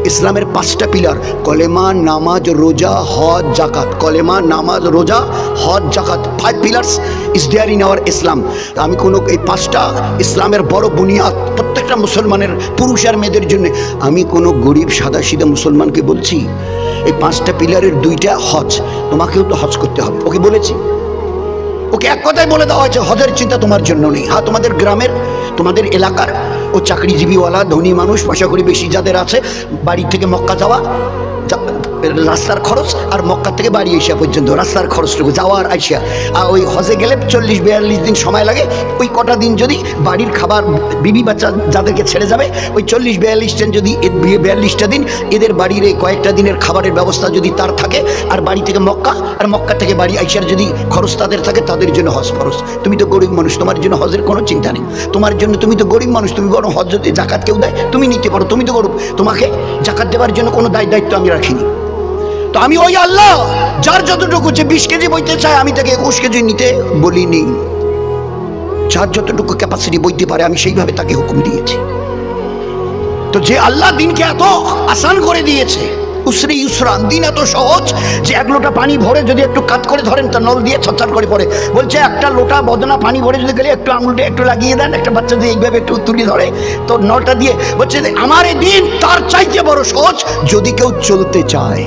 ইসলামের 5টা পিলার, কলেমা, নামাজ, রোজা, হজ, জাকাত। কলেমা, নামাজ, রোজা, হজ, জাকাত, 5 pillars is there in our ইসলাম। আমি কোনো এই 5টা ইসলামের বড় বুনিয়াদ প্রত্যেকটা মুসলমানের, পুরুষ আর মেয়েদের জন্য। আমি কোনো গরিব সাদাসিধা মুসলমানকে বলছি এই 5টা পিলারের 2টা হজ, তোমাকেও তো হজ করতে হবে। ওকে বলেছি, ওকে এক কথায় বলে দেওয়া হয়েছে হজের চিন্তা তোমার জন্য নেই। হ্যাঁ, তোমাদের গ্রামের, তোমাদের এলাকার ও চাকরিজীবীওয়ালা ধনী মানুষ, পয়সা করি বেশি যাদের আছে, বাড়ি থেকে মক্কা যাওয়া রাস্তার খরচ, আর মক্কা থেকে বাড়ি আসা পর্যন্ত রাস্তার খরচটুকু, যাওয়ার আসা। আর ওই হজে গেলে 40-42 দিন সময় লাগে। ওই কটা দিন যদি বাড়ির খাবার, বিবি বাচ্চা যাদেরকে ছেড়ে যাবে, ওই 40-42 দিন যদি 42টা দিন এদের বাড়ির এই কয়েকটা দিনের খাবারের ব্যবস্থা যদি তার থাকে, আর বাড়ি থেকে মক্কা, আর মক্কা থেকে বাড়ি আইসার যদি খরচ তাদের থাকে, তাদের জন্য হজ ফরজ। তুমি তো গরিব মানুষ, তোমার জন্য হজের কোনো চিন্তা নেই। তোমার জন্য, তুমি তো গরিব মানুষ, তুমি বরং হজ যদি জাকাত কেউ দেয় তুমি নিতে পারো, তুমি তো গরিব, তোমাকে জাকাত দেওয়ার জন্য কোনো দায়িত্ব আমি রাখিনি। তো আমি ওই আল্লাহ যার যতটুকু, যে 20 কেজি বইতে চায় আমি তাকে 21 কেজি নিতে বলিনি। যার যতটুকু ক্যাপাসিটি বইতে পারে আমি সেইভাবে তাকে হুকুম দিয়েছি। তো যে আল্লাহ দিনকে এত আসান করে দিয়েছে, উসরি ইউসরান, দিন এত সহজ যে 1 লোটা পানি ভরে যদি একটু কাত করে ধরেন তা নল দিয়ে ছটছট করে পড়ে। বলছে একটা লোটা বদনা পানি ভরে যদি গেলে একটু আঙুলটা একটু লাগিয়ে দেন, একটা বাচ্চা দিয়ে এইভাবে একটু তুলে ধরে তো নলটা দিয়ে, বলছে আমার এই দিন তার চাইতে বড় সহজ যদি কেউ চলতে চায়,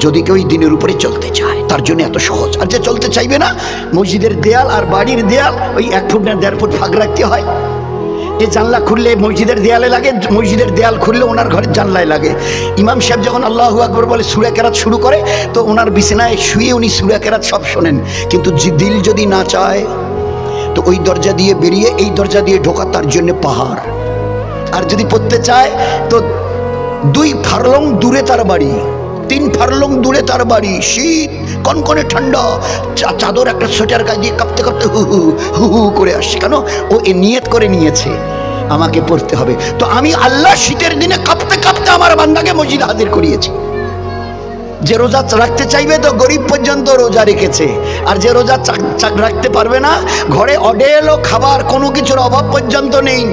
যদি কেউ এই দিনের উপরে চলতে চায় তার জন্য এত সহজ। আর যে চলতে চাইবে না, মসজিদের দেয়াল আর বাড়ির দেয়াল ওই 1 ফুট না 1.5 ফুট ফাঁক রাখতে হয়। এই জানলা খুললে মসজিদের দেয়ালে লাগে, মসজিদের দেয়াল খুললে ওনার ঘরের জানলায় লাগে। ইমাম সাহেব যখন আল্লাহু আকবার বলে সূরা কেরাত শুরু করে, তো ওনার বিছানায় শুয়ে উনি সূরা কেরাত সব শোনেন। কিন্তু দিল যদি না চায় তো ওই দরজা দিয়ে বেরিয়ে এই দরজা দিয়ে ঢোকা তার জন্য পাহাড়। আর যদি পড়তে চায় তো 2 ফারলং দূরে তার বাড়ি, 3 ফারলং দূরে তার বাড়ি, শীত কনকনে ঠান্ডা, চাদর একটা সোয়েটার গায়ে দিয়ে কাঁপতে কাঁপতে হু হু হু হু করে আসছে। কেন? ও এ নিয়ত করে নিয়েছে আমাকে পড়তে হবে। তো আমি আল্লাহ শীতের দিনে কাঁপতে কাঁপতে আমার বান্দাকে মসজিদে হাজির করিয়েছি। যে রোজা রাখতে চাইবে তো গরিব পর্যন্ত রোজা রেখেছে, আর যে রোজা রাখতে পারবে না, ঘরে অডেলো খাবার, কোনো কিছুর অভাব পর্যন্ত নেই,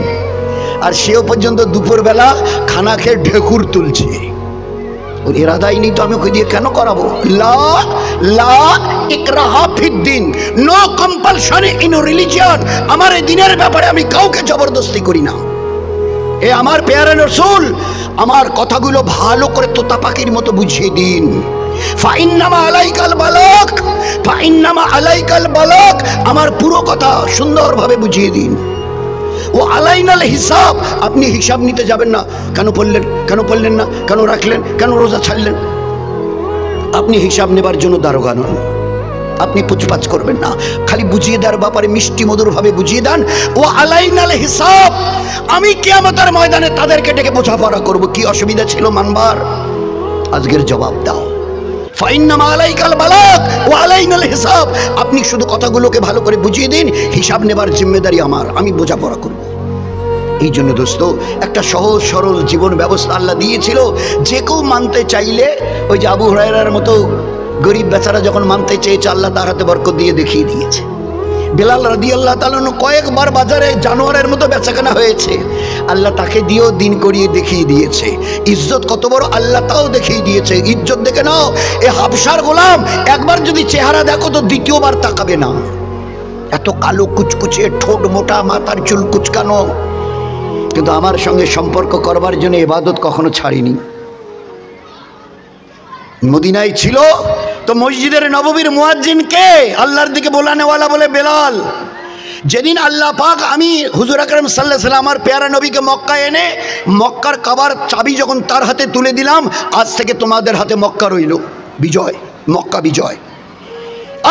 আর সেও পর্যন্ত দুপুরবেলা খানা খেয়ে ঢেকুর তুলছে। ওর এরাদাই নেই তো আমি ওকে দিয়ে কেন করাবো? লা লা ইকরাহা ফিদ্দিন, নো কম্পালশন ইন রিলিজিয়ন। আমার এই দিনের ব্যাপারে আমি কাউকে জবরদস্তি করি না। এ আমার পেয়ারে রাসূল, আমার কথাগুলো ভালো করে তোতা পাখির মতো বুঝিয়ে দিন। ফাইন্নামা আলাইকাল বালাগ, ফাইন্নামা আলাইকাল বালাগ, আমার পুরো কথা সুন্দরভাবে বুঝিয়ে দিন। ও আলাইনাল হিসাব, আপনি হিসাব নিতে যাবেন না, কেন পড়লেন, কেন পড়লেন না, কেন রাখলেন, কেন রোজা ছাড়লেন। আপনি হিসাব নেবার জন্য দারোগা নন, আপনি পুচপাচ করবেন না, খালি বুঝিয়ে দেওয়ার ব্যাপারে মিষ্টি মধুর ভাবে বুঝিয়ে দেন। ও আলাইনাল হিসাব, আমি কিয়ামতের ময়দানে তাদেরকে ডেকে বোঝাপড়া করব, কি অসুবিধা ছিল মানবার, আজকের জবাব দাও। ফাইন্নামা আলাইকাল বালাগ ওয়া আলাইনাল হিসাব, আপনি শুধু কথাগুলোকে ভালো করে বুঝিয়ে দিন, হিসাব নেবার জিম্মেদারি আমার, আমি বোঝাপড়া করব। এই জন্য দোস্ত, একটা সহজ সরল জীবন ব্যবস্থা আল্লাহ দিয়েছিল, যে কেউ মানতে চাইলে, ওই যে আবু হুরায়রার মতো গরিব বেচারা যখন মানতে চেয়েছে, আল্লাহ তার হাতে বরকত দিয়ে দেখিয়ে দিয়েছে। বেলাল রাদিয়াল্লাহু তাআলা কয়েকবার বাজারে জানোয়ারের মতো বেচাকেনা হয়েছে, আল্লাহ তাকে দিয়েও দিন করিয়ে দেখিয়ে দিয়েছে। ইজ্জত কত বড় আল্লাহ তাও দেখিয়ে দিয়েছে। ইজ্জত দেখে নাও, এ হাবশার গোলাম একবার যদি চেহারা দেখো তো দ্বিতীয়বার তাকাবে না। এত কালো কুচকুচে, ঠোঁট মোটা, মাথার চুল কুচকানো, কিন্তু আমার সঙ্গে সম্পর্ক করবার জন্য ইবাদত কখনো ছাড়িনি। মদিনায় ছিল তো মসজিদের নববীর মুয়াজ্জিন কে? আল্লাহর দিকে বোলানেওয়ালা বলে বেলাল। যেদিন আল্লাহ পাক আমি হুজুর আকরাম সাল্লাল্লাহু আলাইহি ওয়াসাল্লাম আমার পেয়ারা নবীকে মক্কায় এনে মক্কার কাবার চাবি যখন তার হাতে তুলে দিলাম, আজ থেকে তোমাদের হাতে মক্কা রইল, বিজয়, মক্কা বিজয়,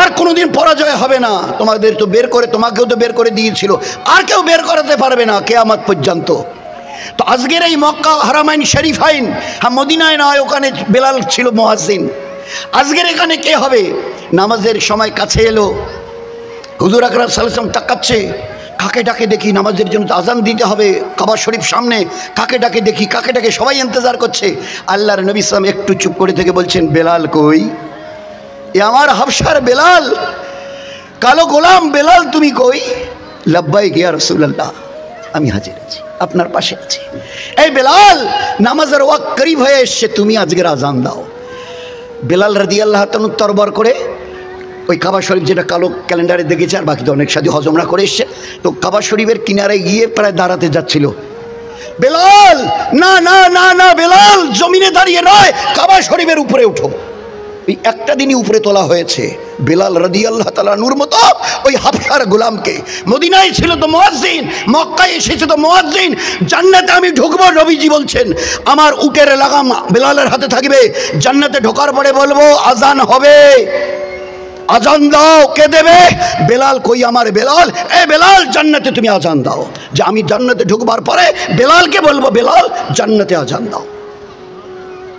আর কোনোদিন পরাজয় হবে না। তোমাদের তো বের করে, তোমাকেও তো বের করে দিয়েছিল, আর কেউ বের করাতে পারবে না কিয়ামত পর্যন্ত। তো আজকের এই মক্কা হারামাইন শরীফাইন, হ্যাঁ মদিনায় নয়, ওখানে বেলাল ছিল মুয়াজ্জিন। আজকের এখানে কে হবে? নামাজের সময় কাছে এলো, হুজুর আকরাম সাল্লাল্লাহু আলাইহি ওয়াসাল্লাম তাকাচ্ছে, কাকে ডাকে দেখি, নামাজের জন্য আজান দিতে হবে কাবা শরীফ সামনে, কাকে ডাকে দেখি, কাকে ডাকে, সবাই ইন্তজার করছে। আল্লাহর নবী সাল্লাল্লাহু আলাইহি ওয়াসাল্লাম একটু চুপ করে থেকে বলছেন, বেলাল কই? এ আমার হাবশার বেলাল, কালো গোলাম বেলাল, তুমি কই? লাব্বাইক ইয়া রাসূলুল্লাহ, আমি হাজির আছি, আপনার পাশে আছি। এই বেলাল, নামাজের ওয়াক্ত করিব হয়ে এসছে, তুমি আজকের আজান দাও। বেলাল রাদিয়াল্লাহু তাআলা তরবার করে ওই কাবা শরীফ, যেটা কালো ক্যালেন্ডারে দেখেছে, আর বাকি তো অনেক সাথী হজমরা করে এসছে, তো কাবা শরীফের কিনারে গিয়ে প্রায় দাঁড়াতে যাচ্ছিল। বেলাল, না না না না বেলাল, জমিনে দাঁড়িয়ে নয়, কাবা শরীফের উপরে উঠো। এই একটা দিনই উপরে তোলা হয়েছে বেলাল রাদিয়াল্লাহু তাআলা নূর মতো ওই হাবশার গোলামকে। মদিনায় ছিল তো মুয়াজ্জিন, মক্কায় এসেছে তো মুয়াজ্জিন। জান্নাতে আমি ঢুকবো, নবীজি বলছেন আমার উটের লাগাম বেলালের হাতে থাকবে, জান্নাতে ঢোকার পরে বলবো আজান হবে, আজান দাও। কে দেবে? বেলাল। কই আমার বেলাল? এ বেলাল, জান্নাতে তুমি আজান দাও। যে আমি জান্নাতে ঢুকবার পরে বেলালকে বলবো, বেলাল জান্নাতে আজান দাও।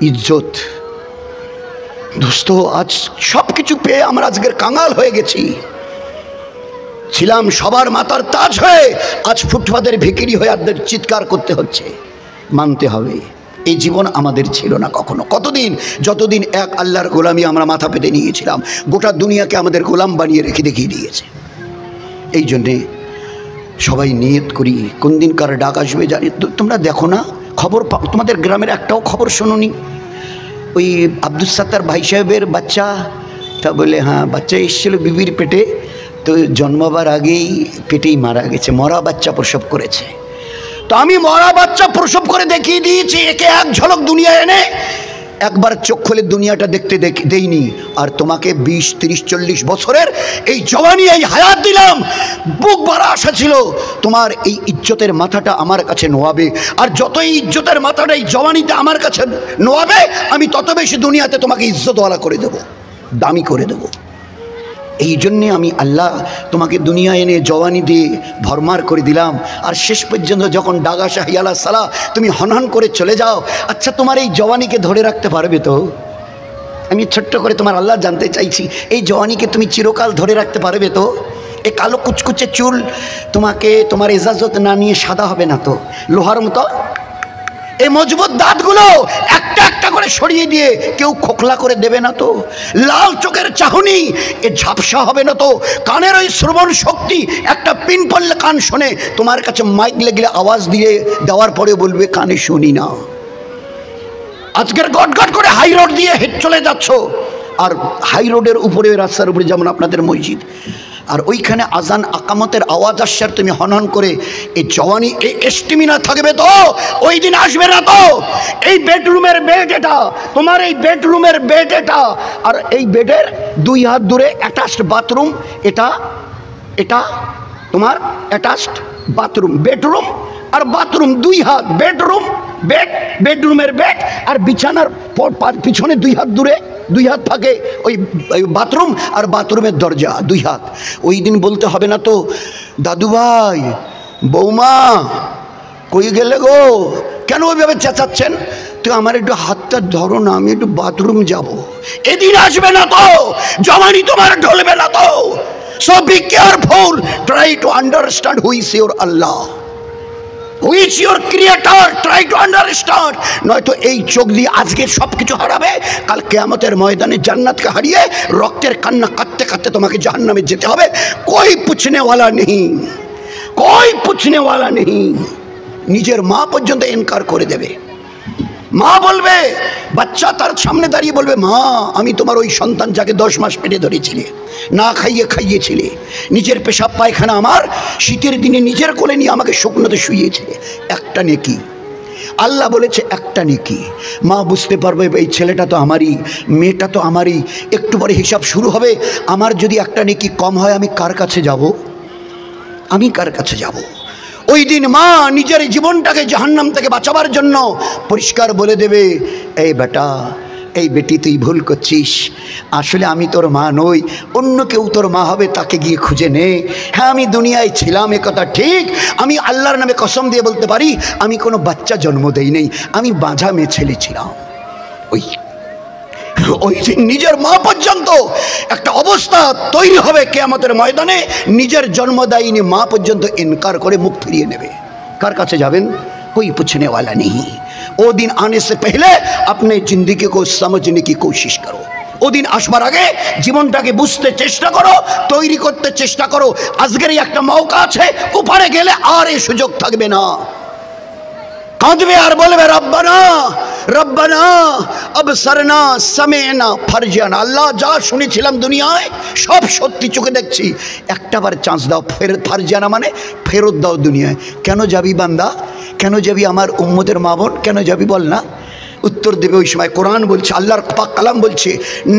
ইজ্জত দোস্ত, আজ সব কিছু পেয়ে আমরা আজকের কাঙাল হয়ে গেছি। ছিলাম সবার মাথার তাজ হয়ে, আজ ফুটপাতের ভিখিরি হয়ে আমাদের চিৎকার করতে হচ্ছে। মানতে হবে, এই জীবন আমাদের ছিল না কখনো। কতদিন, যতদিন এক আল্লাহর গোলামি আমরা মাথা পেতে নিয়েছিলাম, গোটা দুনিয়াকে আমাদের গোলাম বানিয়ে রেখে দেখিয়ে দিয়েছে। এই জন্যে সবাই নিয়ত করি, কোন দিন কার ডাক আসবে জানি। তোমরা দেখো না খবর, তোমাদের গ্রামের একটাও খবর শোনোনি? ওই আব্দুল সাত্তার ভাই সাহেবের বাচ্চা, তা বলে হ্যাঁ বাচ্চা এসেছিল বিবির পেটে, তো জন্মাবার আগেই পেটেই মারা গেছে, মরা বাচ্চা প্রসব করেছে। তো আমি মরা বাচ্চা প্রসব করে দেখিয়ে দিয়েছি, একে এক ঝলক দুনিয়া এনে একবার চোখ খুলে দুনিয়াটা দেখতে দেইনি। আর তোমাকে 20, 30, 40 বছরের এই জওয়ানি, এই হায়াত দিলাম, বুক ভরা আশা ছিল তোমার এই ইজ্জতের মাথাটা আমার কাছে নোয়াবে। আর যতই ইজ্জতের মাথাটা এই জওয়ানিতে আমার কাছে নোয়াবে, আমি তত বেশি দুনিয়াতে তোমাকে ইজ্জতওয়ালা করে দেব, দামি করে দেব। এই জন্যে আমি আল্লাহ তোমাকে দুনিয়া এনে জওয়ানি দিয়ে ভরমার করে দিলাম। আর শেষ পর্যন্ত যখন ডাগা শাহী আলা সালা তুমি হনহন করে চলে যাও, আচ্ছা তোমার এই জওয়ানিকে ধরে রাখতে পারবে তো? আমি ছোট্ট করে তোমার আল্লাহ জানতে চাইছি, এই জওয়ানিকে তুমি চিরকাল ধরে রাখতে পারবে তো? এই কালো কুচকুচে চুল তোমাকে, তোমার ইজাজত না নিয়ে সাদা হবে না তো? লোহার মতো এই মজবুত দাঁতগুলো একটা একটা করে সরিয়ে দিয়ে কেউ খোকলা করে দেবে না তো? লাল চোখের চাহনি এ ঝাপসা হবে না তো? কানের ওই শ্রবণ শক্তি, একটা পিন পড়লে কান শোনে, তোমার কাছে মাইক লেগলে আওয়াজ দিয়ে দেওয়ার পরে বলবে কানে শুনি না। আজকের গট গট করে হাই রোড দিয়ে হেঁটে চলে যাচ্ছ, আর হাই রোডের উপরে, রাস্তার উপরে যেমন আপনাদের মসজিদ, আর ওইখানে আজান আকামতের আওয়াজ আসছে, আর তুমি হনহন করে এই জওয়ানি, এই এস্টিমিনা থাকবে তো ওই দিন আসবে না তো? এই বেডরুমের বেড এটা, তোমার এই বেডরুমের বেড এটা, আর এই বেডের 2 হাত দূরে অ্যাটাচড বাথরুম, এটা এটা তোমার অ্যাটাচড বাথরুম, বেডরুম আর বাথরুম 2 হাত, বেডরুম বেড, বেডরুমের বেড, আর বিছানার পিছনে 2 হাত দূরে, 2 হাত ফাঁকে ওই বাথরুম, আর বাথরুমের দরজা 2 হাত। ওই দিন বলতে হবে না তো, দাদু ভাই, বৌমা কই গেলে গো, কেন ওইভাবে চেঁচাচ্ছেন? তো আমার একটু হাতটা ধরো না, আমি একটু বাথরুম যাব। এদিন আসবে না তো, জওয়ানি তোমার ঢলবে না তো। So be careful, try to understand who is your Allah, who is your creator, try to understand. নয়তো এই চোখ দিয়ে আজকে সব কিছু হারাবে, কাল কিয়ামতের ময়দানে জান্নাতকে হারিয়ে রক্তের কান্না কাঁদতে কাঁদতে তোমাকে জাহান্নামে যেতে হবে। কোই পুছনে ওয়ালা নেই, কোই পুছনে ওয়ালা নেই। নিজের মা পর্যন্ত ইনকার করে দেবে। মা বলবে, বাচ্চা তার সামনে দাঁড়িয়ে বলবে, মা আমি তোমার ওই সন্তান যাকে 10 মাস পেটে ধরেছিলে, না খাইয়ে খাইয়েছিলে, নিজের পেশাব পায়খানা আমার শীতের দিনে নিজের কোলে নিয়ে আমাকে শুকনোতে শুইয়েছিলে, একটা নেকি। আল্লাহ বলেছে একটা নেকি। মা বুঝতে পারবে এই ছেলেটা তো আমারই, মেয়েটা তো আমারই। একটু পরে হিসাব শুরু হবে, আমার যদি একটা নেকি কম হয় আমি কার কাছে যাব? আমি কার কাছে যাব? ওই দিন মা নিজের জীবনটাকে জাহান্নাম থেকে বাঁচাবার জন্য পরিষ্কার বলে দেবে, এই বেটা, এই বেটি তুই ভুল করছিস, আসলে আমি তোর মা নই, অন্য কেউ তোর মা হবে, তাকে গিয়ে খুঁজে নে। হ্যাঁ আমি দুনিয়ায় ছিলাম, এ কথা ঠিক, আমি আল্লাহর নামে কসম দিয়ে বলতে পারি আমি কোনো বাচ্চা জন্ম দেই নেই, আমি বাঁঝা মেয়ে ছেলে ছিলাম। ওই দিন নিজের মা পর্যন্ত একটা অবস্থা তৈরি হবে কিয়ামতের ময়দানে, নিজের জন্মদায়িনী মা পর্যন্ত ইনকার করে মুখ ফিরিয়ে নেবে। কার কাছে যাবেন? कोई पूछने वाला नहीं। वो दिन आने से पहले अपने जिंदगी को समझने की कोशिश करो। वो दिन আসবার আগে জীবনটাকে বুঝতে চেষ্টা করো, তৈরি করতে চেষ্টা করো। আজকের একটা মৌকা আছে, উপরে গেলে আর এই সুযোগ থাকবে না। কাঁদবে আর বলবে, রব্বানা রব্বানা আবসারনা সামি'না ফারজিয়ানা, আল্লাহ যা শুনেছিলাম দুনিয়ায় সব সত্যি চোখে দেখছি, একটাবার চান্স দাও, ফারজিয়ানা মানে ফেরত দাও দুনিয়ায়। কেন যাবি বান্দা, কেন যাবি আমার উম্মতের মা বোন, কেন যাবি বল না? उत्तर देवे ওই সময় কোরআন বলছে, আল্লাহর পাক কালাম বলছে,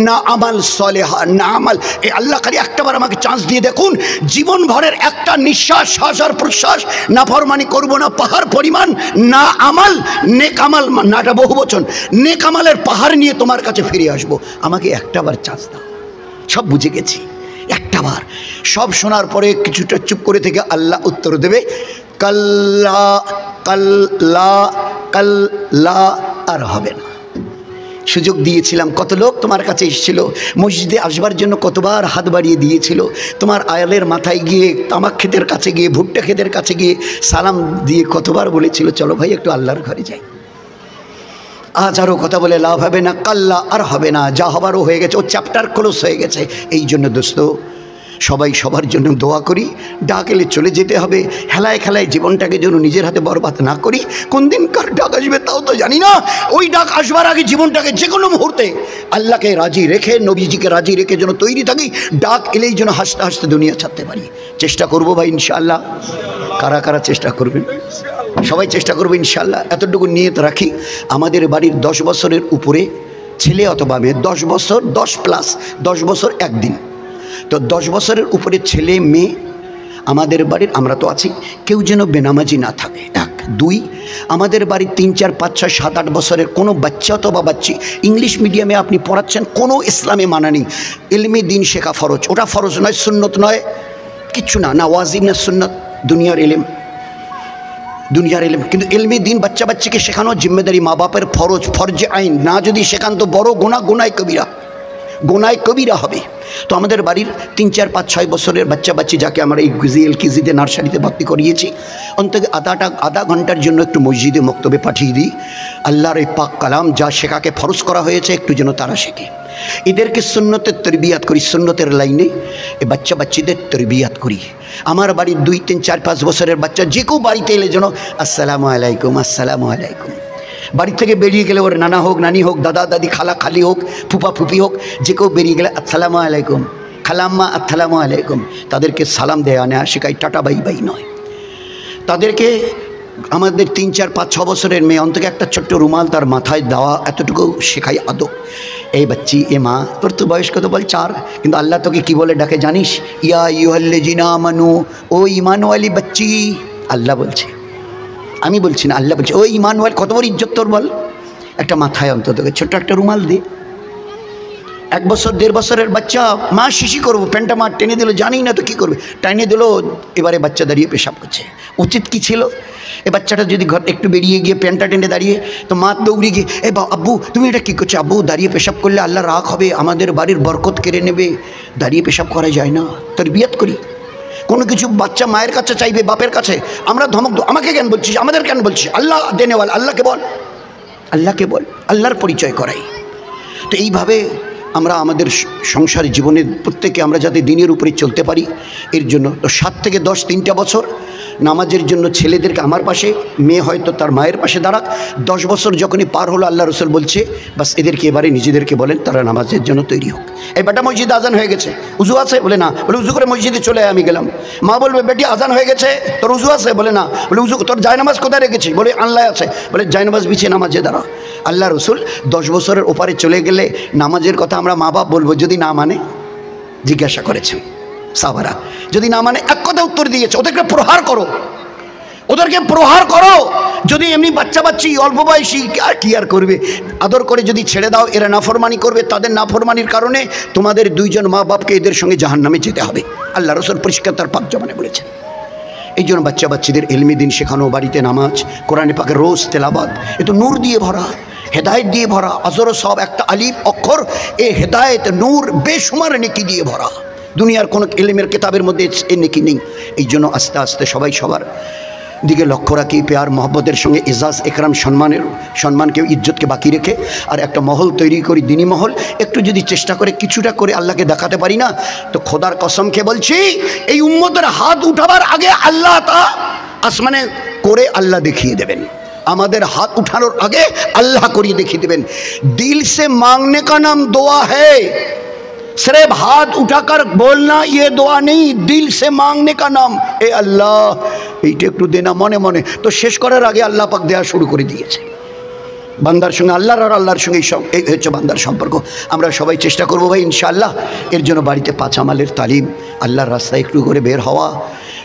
না আমাল সালেহা না আমাল। এই আল্লাহ খালি একটাবার আমাকে চান্স দিয়ে দেখুন, জীবন ভরের একটা নিঃশ্বাস, শ্বাস আর প্রশ্বাস নাফরমানি করবো না পাহাড় পরিমাণ, না আমাল নেক আমাল, নাটা বহু বচন, নেক আমালের পাহাড় নিয়ে তোমার কাছে ফিরে আসবো, আমাকে একটাবার চান্স দাও। সব বুঝে গেছি, একটাবার। সব শোনার পরে কিছুটা চুপ করে থেকে আল্লাহ উত্তর দেবে, কাল্লা কাল্লা কাল্লা, আর হবে না। সুযোগ দিয়েছিলাম, কত লোক তোমার কাছে এসেছিল, মসজিদে আসবার জন্য কতবার হাত বাড়িয়ে দিয়েছিল, তোমার আয়ালের মাথায় গিয়ে, তামাক ক্ষেতের কাছে গিয়ে, ভুট্টা ক্ষেতের কাছে গিয়ে সালাম দিয়ে কতবার বলেছিল, চলো ভাই একটু আল্লাহর ঘরে যাই। আজ আরও কথা বলে লাভ হবে না, কাল্লা আর হবে না, যা হবারও হয়ে গেছে, ও চ্যাপ্টার ক্লোজ হয়ে গেছে। এই জন্য দোস্ত সবাই সবার জন্য দোয়া করি, ডাক এলে চলে যেতে হবে, হেলায় খেলায় জীবনটাকে যেন নিজের হাতে বরবাদ না করি। কোন দিন কার ডাক আসবে তাও তো জানি না, ওই ডাক আসবার আগে জীবনটাকে যে কোনো মুহূর্তে আল্লাহকে রাজি রেখে, নবীজিকে রাজি রেখে যেন তৈরি থাকি, ডাক এলেই যেন হাসতে হাসতে দুনিয়া ছাড়তে পারি। চেষ্টা করবো ভাই ইনশাআল্লাহ। কারা কারা চেষ্টা করবেন? সবাই চেষ্টা করবো ইনশাআল্লাহ। এতটুকু নিয়ত রাখি, আমাদের বাড়ির 10 বছরের উপরে ছেলে অথবা মেয়ে, 10 বছর 10+, 10 বছর একদিন, তো 10 বছরের উপরে ছেলে মেয়ে আমাদের বাড়ির, আমরা তো আছি, কেউ যেন বেনামাজি না থাকে। 1, 2 আমাদের বাড়ির 3, 4, 5, 6, 7, 8 বছরের কোনো বাচ্চা অথবা বাচ্চি ইংলিশ মিডিয়ামে আপনি পড়াচ্ছেন, কোনো ইসলামে মানা নেই। ইলমে দিন শেখা ফরজ, ওটা ফরজ নয়, সুন্নত নয়, কিচ্ছু না, না ওয়াজিব না সুন্নত, দুনিয়ার ইলম, দুনিয়ার ইলম। কিন্তু ইলমে দিন বাচ্চা বাচ্চাকে শেখানো জিম্মেদারি মা বাপের ফরজ, ফরজে আইন। না যদি শেখান তো বড় গুনাহ, গুনায় কবিরা, গুনায় কবিরা হবে। তো আমাদের বাড়ির 3, 4, 5, 6 বছরের বাচ্চা বাচ্চি যাকে আমরা এই কেজিতে নার্সারিতে ভর্তি করিয়েছি, অন্তত আধা ঘন্টার জন্য একটু মসজিদে মক্তবে পাঠিয়ে দিই। আল্লাহর এই পাক কালাম যা শেখাকে ফরজ করা হয়েছে একটু যেন তারা শেখে। এদেরকে সুন্নতের তরবিয়াত করি, সুন্নতের লাইনে এই বাচ্চা বাচ্চিদের তরবিয়াত করি। আমার বাড়ির 2, 3, 4, 5 বছরের বাচ্চা যে কেউ বাড়িতে এলে যেন আসসালামু আলাইকুম, আসসালামু আলাইকুম, বাড়ি থেকে বেরিয়ে গেলে ওর নানা হোক, নানি হোক, দাদা দাদি, খালা খালি হোক, ফুপা ফুপি হোক, যে কেউ বেরিয়ে গেলে আসসালামু আলাইকুম, খালাম্মা আসসালামু আলাইকুম, তাদেরকে সালাম দেয়া নেওয়া শেখাই, টাটা বাই বাই নয়। তাদেরকে আমাদের 3, 4, 5, 6 বছরের মেয়ে অন্তত একটা ছোট্ট রুমাল তার মাথায় দেওয়া, এতটুকু শেখাই আদব। এই বাচ্চি, এ মা, তোর তো বয়স কত বল 4, কিন্তু আল্লাহ তোকে কি বলে ডাকে জানিস? ইয়া আইয়ুহাল্লাযিনা আমানু, ও ঈমানওয়ালি বাচ্চি, আল্লাহ বলছে, আমি বলছি না, আল্লাহ বলছে, ও ঈমানওয়ালি। কত বড় ইজ্জত তোর বল। একটা মাথায় অন্তত ছোট্ট একটা রুমাল দে। 1 বছর 1.5 বছরের বাচ্চা, মা শিশি করবো, প্যান্টটা মা টেনে দিল, জানি না তো কী করবে, টেনে দিল, এবারে বাচ্চা দাঁড়িয়ে পেশাব করছে। উচিত কি ছিল? এ বাচ্চাটা যদি ঘর একটু বেরিয়ে গিয়ে প্যান্টটা টেনে দাঁড়িয়ে, তো মা দৌড়ে গিয়ে, এ আব্বু তুমি এটা কী করছো? আব্বু দাঁড়িয়ে পেশাব করলে আল্লাহ রাগ হবে, আমাদের বাড়ির বরকত কেড়ে নেবে, দাঁড়িয়ে পেশাব করা যায় না। তরবিয়ত করি। কোনো কিছু বাচ্চা মায়ের কাছে চাইবে, বাপের কাছে, আমরা ধমক দো, আমাকে কেন বলছিস, আমাদের কেন বলছিস? আল্লাহ দেনেওয়াল, আল্লাহকে বল, আল্লাহকে বল, আল্লাহর পরিচয় করাই। তো এইভাবে আমরা আমাদের সংসার জীবনের প্রত্যেকে আমরা যাতে দিনের উপরে চলতে পারি, এর জন্য তো 7 থেকে 10 3টা বছর নামাজের জন্য ছেলেদেরকে আমার পাশে, মেয়ে হয়তো তার মায়ের পাশে দাঁড়াক। 10 বছর যখনই পার হলো, আল্লাহ রসুল বলছে বাস এদেরকে এবারে নিজেদেরকে বলেন তারা নামাজের জন্য তৈরি হোক। এই বেটা মসজিদে আজান হয়ে গেছে, উজু আছে? বলে না। বলে উজু করে মসজিদে চলে আমি গেলাম। মা বলবে বেটি আজান হয়ে গেছে, তোর উজু আছে? বলে না। বলে উজু, তোর জায়নামাজ কোথায় রেখেছি? বলে আল্লাহ আছে। বলে জায়নামাজ বিছিয়ে নামাজে দাঁড়া। আল্লাহ রসুল 10 বছরের ওপারে চলে গেলে নামাজের কথা আমরা মা বাপ বলবো, যদি না মানে জিজ্ঞাসা করেছেন সাহাবারা, যদি না মানে এক কথা উত্তর দিয়েছে, ওদেরকে প্রহার করো, ওদেরকে প্রহার করো। যদি এমনি বাচ্চা বাচ্চি অল্প বয়সী আর কি আর করবে, আদর করে যদি ছেড়ে দাও, এরা নাফরমানি করবে, তাদের নাফরমানির কারণে তোমাদের 2 জন মা বাপকে এদের সঙ্গে জাহান্নামে যেতে হবে। আল্লাহ রসুল পরিষ্কার তার পাক জবানে বলেছেন। এই জন্য বাচ্চা বাচ্চাদের ইলমি দিন শেখানো, বাড়িতে নামাজ, কোরআনে পাকের রোজ তেলাওয়াত, এ তো নূর দিয়ে ভরা, হেদায়েত দিয়ে ভরা। আজর সব একটা আলিফ অক্ষর, এ হেদায়েত নূর বেশুমার নেকি দিয়ে ভরা। দুনিয়ার কোনো ইলমের কিতাবের মধ্যে এ নেকি নেই। এই জন্য আস্তে আস্তে সবাই সবার দিকে লক্ষ্য রাখি, পেয়ার মহব্বতের সঙ্গে ইজাজ একরাম সম্মানকে ইজ্জতকে বাকি রেখে আর একটা মহল তৈরি করি, দিনী মহল। একটু যদি চেষ্টা করে কিছুটা করে আল্লাহকে দেখাতে পারি না, তো খোদার কসমকে বলছি, এই উম্মতের হাত উঠাবার আগে আল্লাহ তা আসমানে করে আল্লাহ দেখিয়ে দেবেন। আমাদের হাত উঠানোর আগে আল্লাহ করিয়ে দেখিয়ে দেবেন। দিল সে মাंगने का नाम दुआ है, सिर्फ हाथ उठाकर बोलना ये दुआ नहीं, दिल से मांगने का नाम ए अल्लाह, এইটা একটু দেনা মনে মনে। তো শেষ করার আগে আল্লাহ পাক দেওয়া শুরু করে দিয়েছে। বান্দার সঙ্গে আল্লাহর, আর আল্লাহর সঙ্গে এই হচ্ছে বান্দার সম্পর্ক। আমরা সবাই চেষ্টা করবো ভাই ইনশাআল্লাহ। এর জন্য বাড়িতে 5 আমালের তালিম, আল্লাহর রাস্তায় একটু করে বের হওয়া।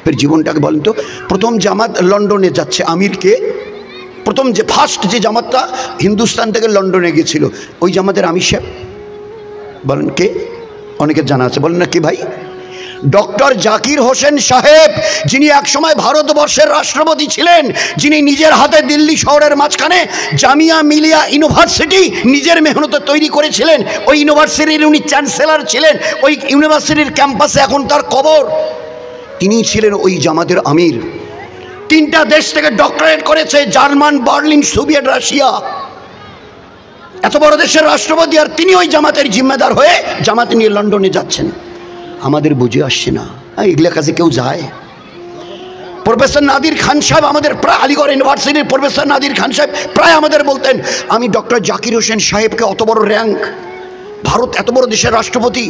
ফের জীবনটাকে বলেন তো, প্রথম জামাত লন্ডনে যাচ্ছে, আমিরকে প্রথম যে ফার্স্ট যে জামাতটা হিন্দুস্তান থেকে লন্ডনে গিয়েছিল, ওই জামাতের আমির সাহেব বলেন কে? অনেকের জানা আছে, বলেন না কি ভাই? ডক্টর জাকির হোসেন সাহেব, যিনি একসময় ভারতবর্ষের রাষ্ট্রপতি ছিলেন, যিনি নিজের হাতে দিল্লি শহরের মাঝখানে জামিয়া মিলিয়া ইউনিভার্সিটি নিজের মেহনতে তৈরি করেছিলেন। ওই ইউনিভার্সিটির উনি চ্যান্সেলর ছিলেন। ওই ইউনিভার্সিটির ক্যাম্পাসে এখন তার কবর। তিনি ছিলেন ওই জামাতের আমির। 3টা দেশ থেকে ডক্টরেট করেছে, জার্মান, বার্লিন, সোভিয়েত রাশিয়া। এত বড় দেশের রাষ্ট্রপতি, আর তিনি ওই জামাতের জিম্মেদার হয়ে জামাত নিয়ে লন্ডনে যাচ্ছেন। আমাদের বুঝে আসছে না এগুলা কাছে কেউ যায়? প্রফেসর নাদির খান সাহেব, আমাদের প্রায় আলিগড় ইউনিভার্সিটির প্রফেসর নাদির খান সাহেব প্রায় আমাদের বলতেন, আমি ডক্টর জাকির হোসেন সাহেবকে অত বড় র্যাঙ্ক, ভারত এত বড় দেশের রাষ্ট্রপতি,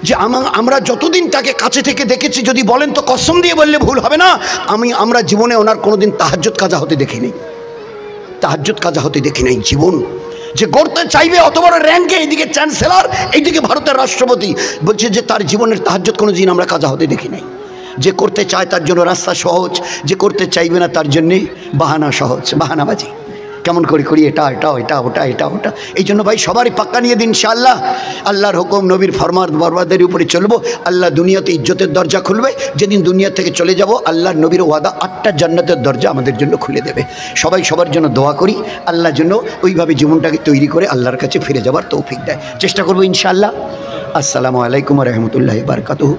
যে আমরা যতদিন তাকে কাছে থেকে দেখেছি, যদি বলেন তো কসম দিয়ে বললে ভুল হবে না, আমরা জীবনে ওনার কোনোদিন তাহাজ্জুদ কাজা হতে দেখিনি, তাহাজ্জুদ কাজা হতে দেখি নাই। জীবন যে গড়তে চাইবে অত বড় র্যাঙ্কে, এইদিকে চ্যান্সেলর, এইদিকে ভারতের রাষ্ট্রপতি, বলছে যে তার জীবনের তাহাজ্জুদ কোনো দিন আমরা কাজা হতে দেখি নাই। যে করতে চায় তার জন্য রাস্তা সহজ, যে করতে চাইবে না তার জন্যে বাহানা সহজ, বাহানাবাজি। কেমন করে করি এটা এটা এটা ওটা এটা ওটা। এই জন্য ভাই সবারই পাক্কা নিয়ে দিন ইনশাআল্লাহ। আল্লাহর হুকুম, নবীর ফরমান বরবাদের উপরে চলবো। আল্লাহ দুনিয়াতে ইজ্জতের দরজা খুলবে। যেদিন দুনিয়া থেকে চলে যাব, আল্লাহর নবীর ওয়াদা 8টা জান্নাতের দরজা আমাদের জন্য খুলে দেবে। সবাই সবার জন্য দোয়া করি, আল্লাহ জন্য ওইভাবে জীবনটাকে তৈরি করে আল্লাহর কাছে ফিরে যাবার তৌফিক দেয়। চেষ্টা করবো ইনশাআল্লাহ। আসসালামু আলাইকুম ওয়া রাহমাতুল্লাহি ওয়া বারাকাতুহু।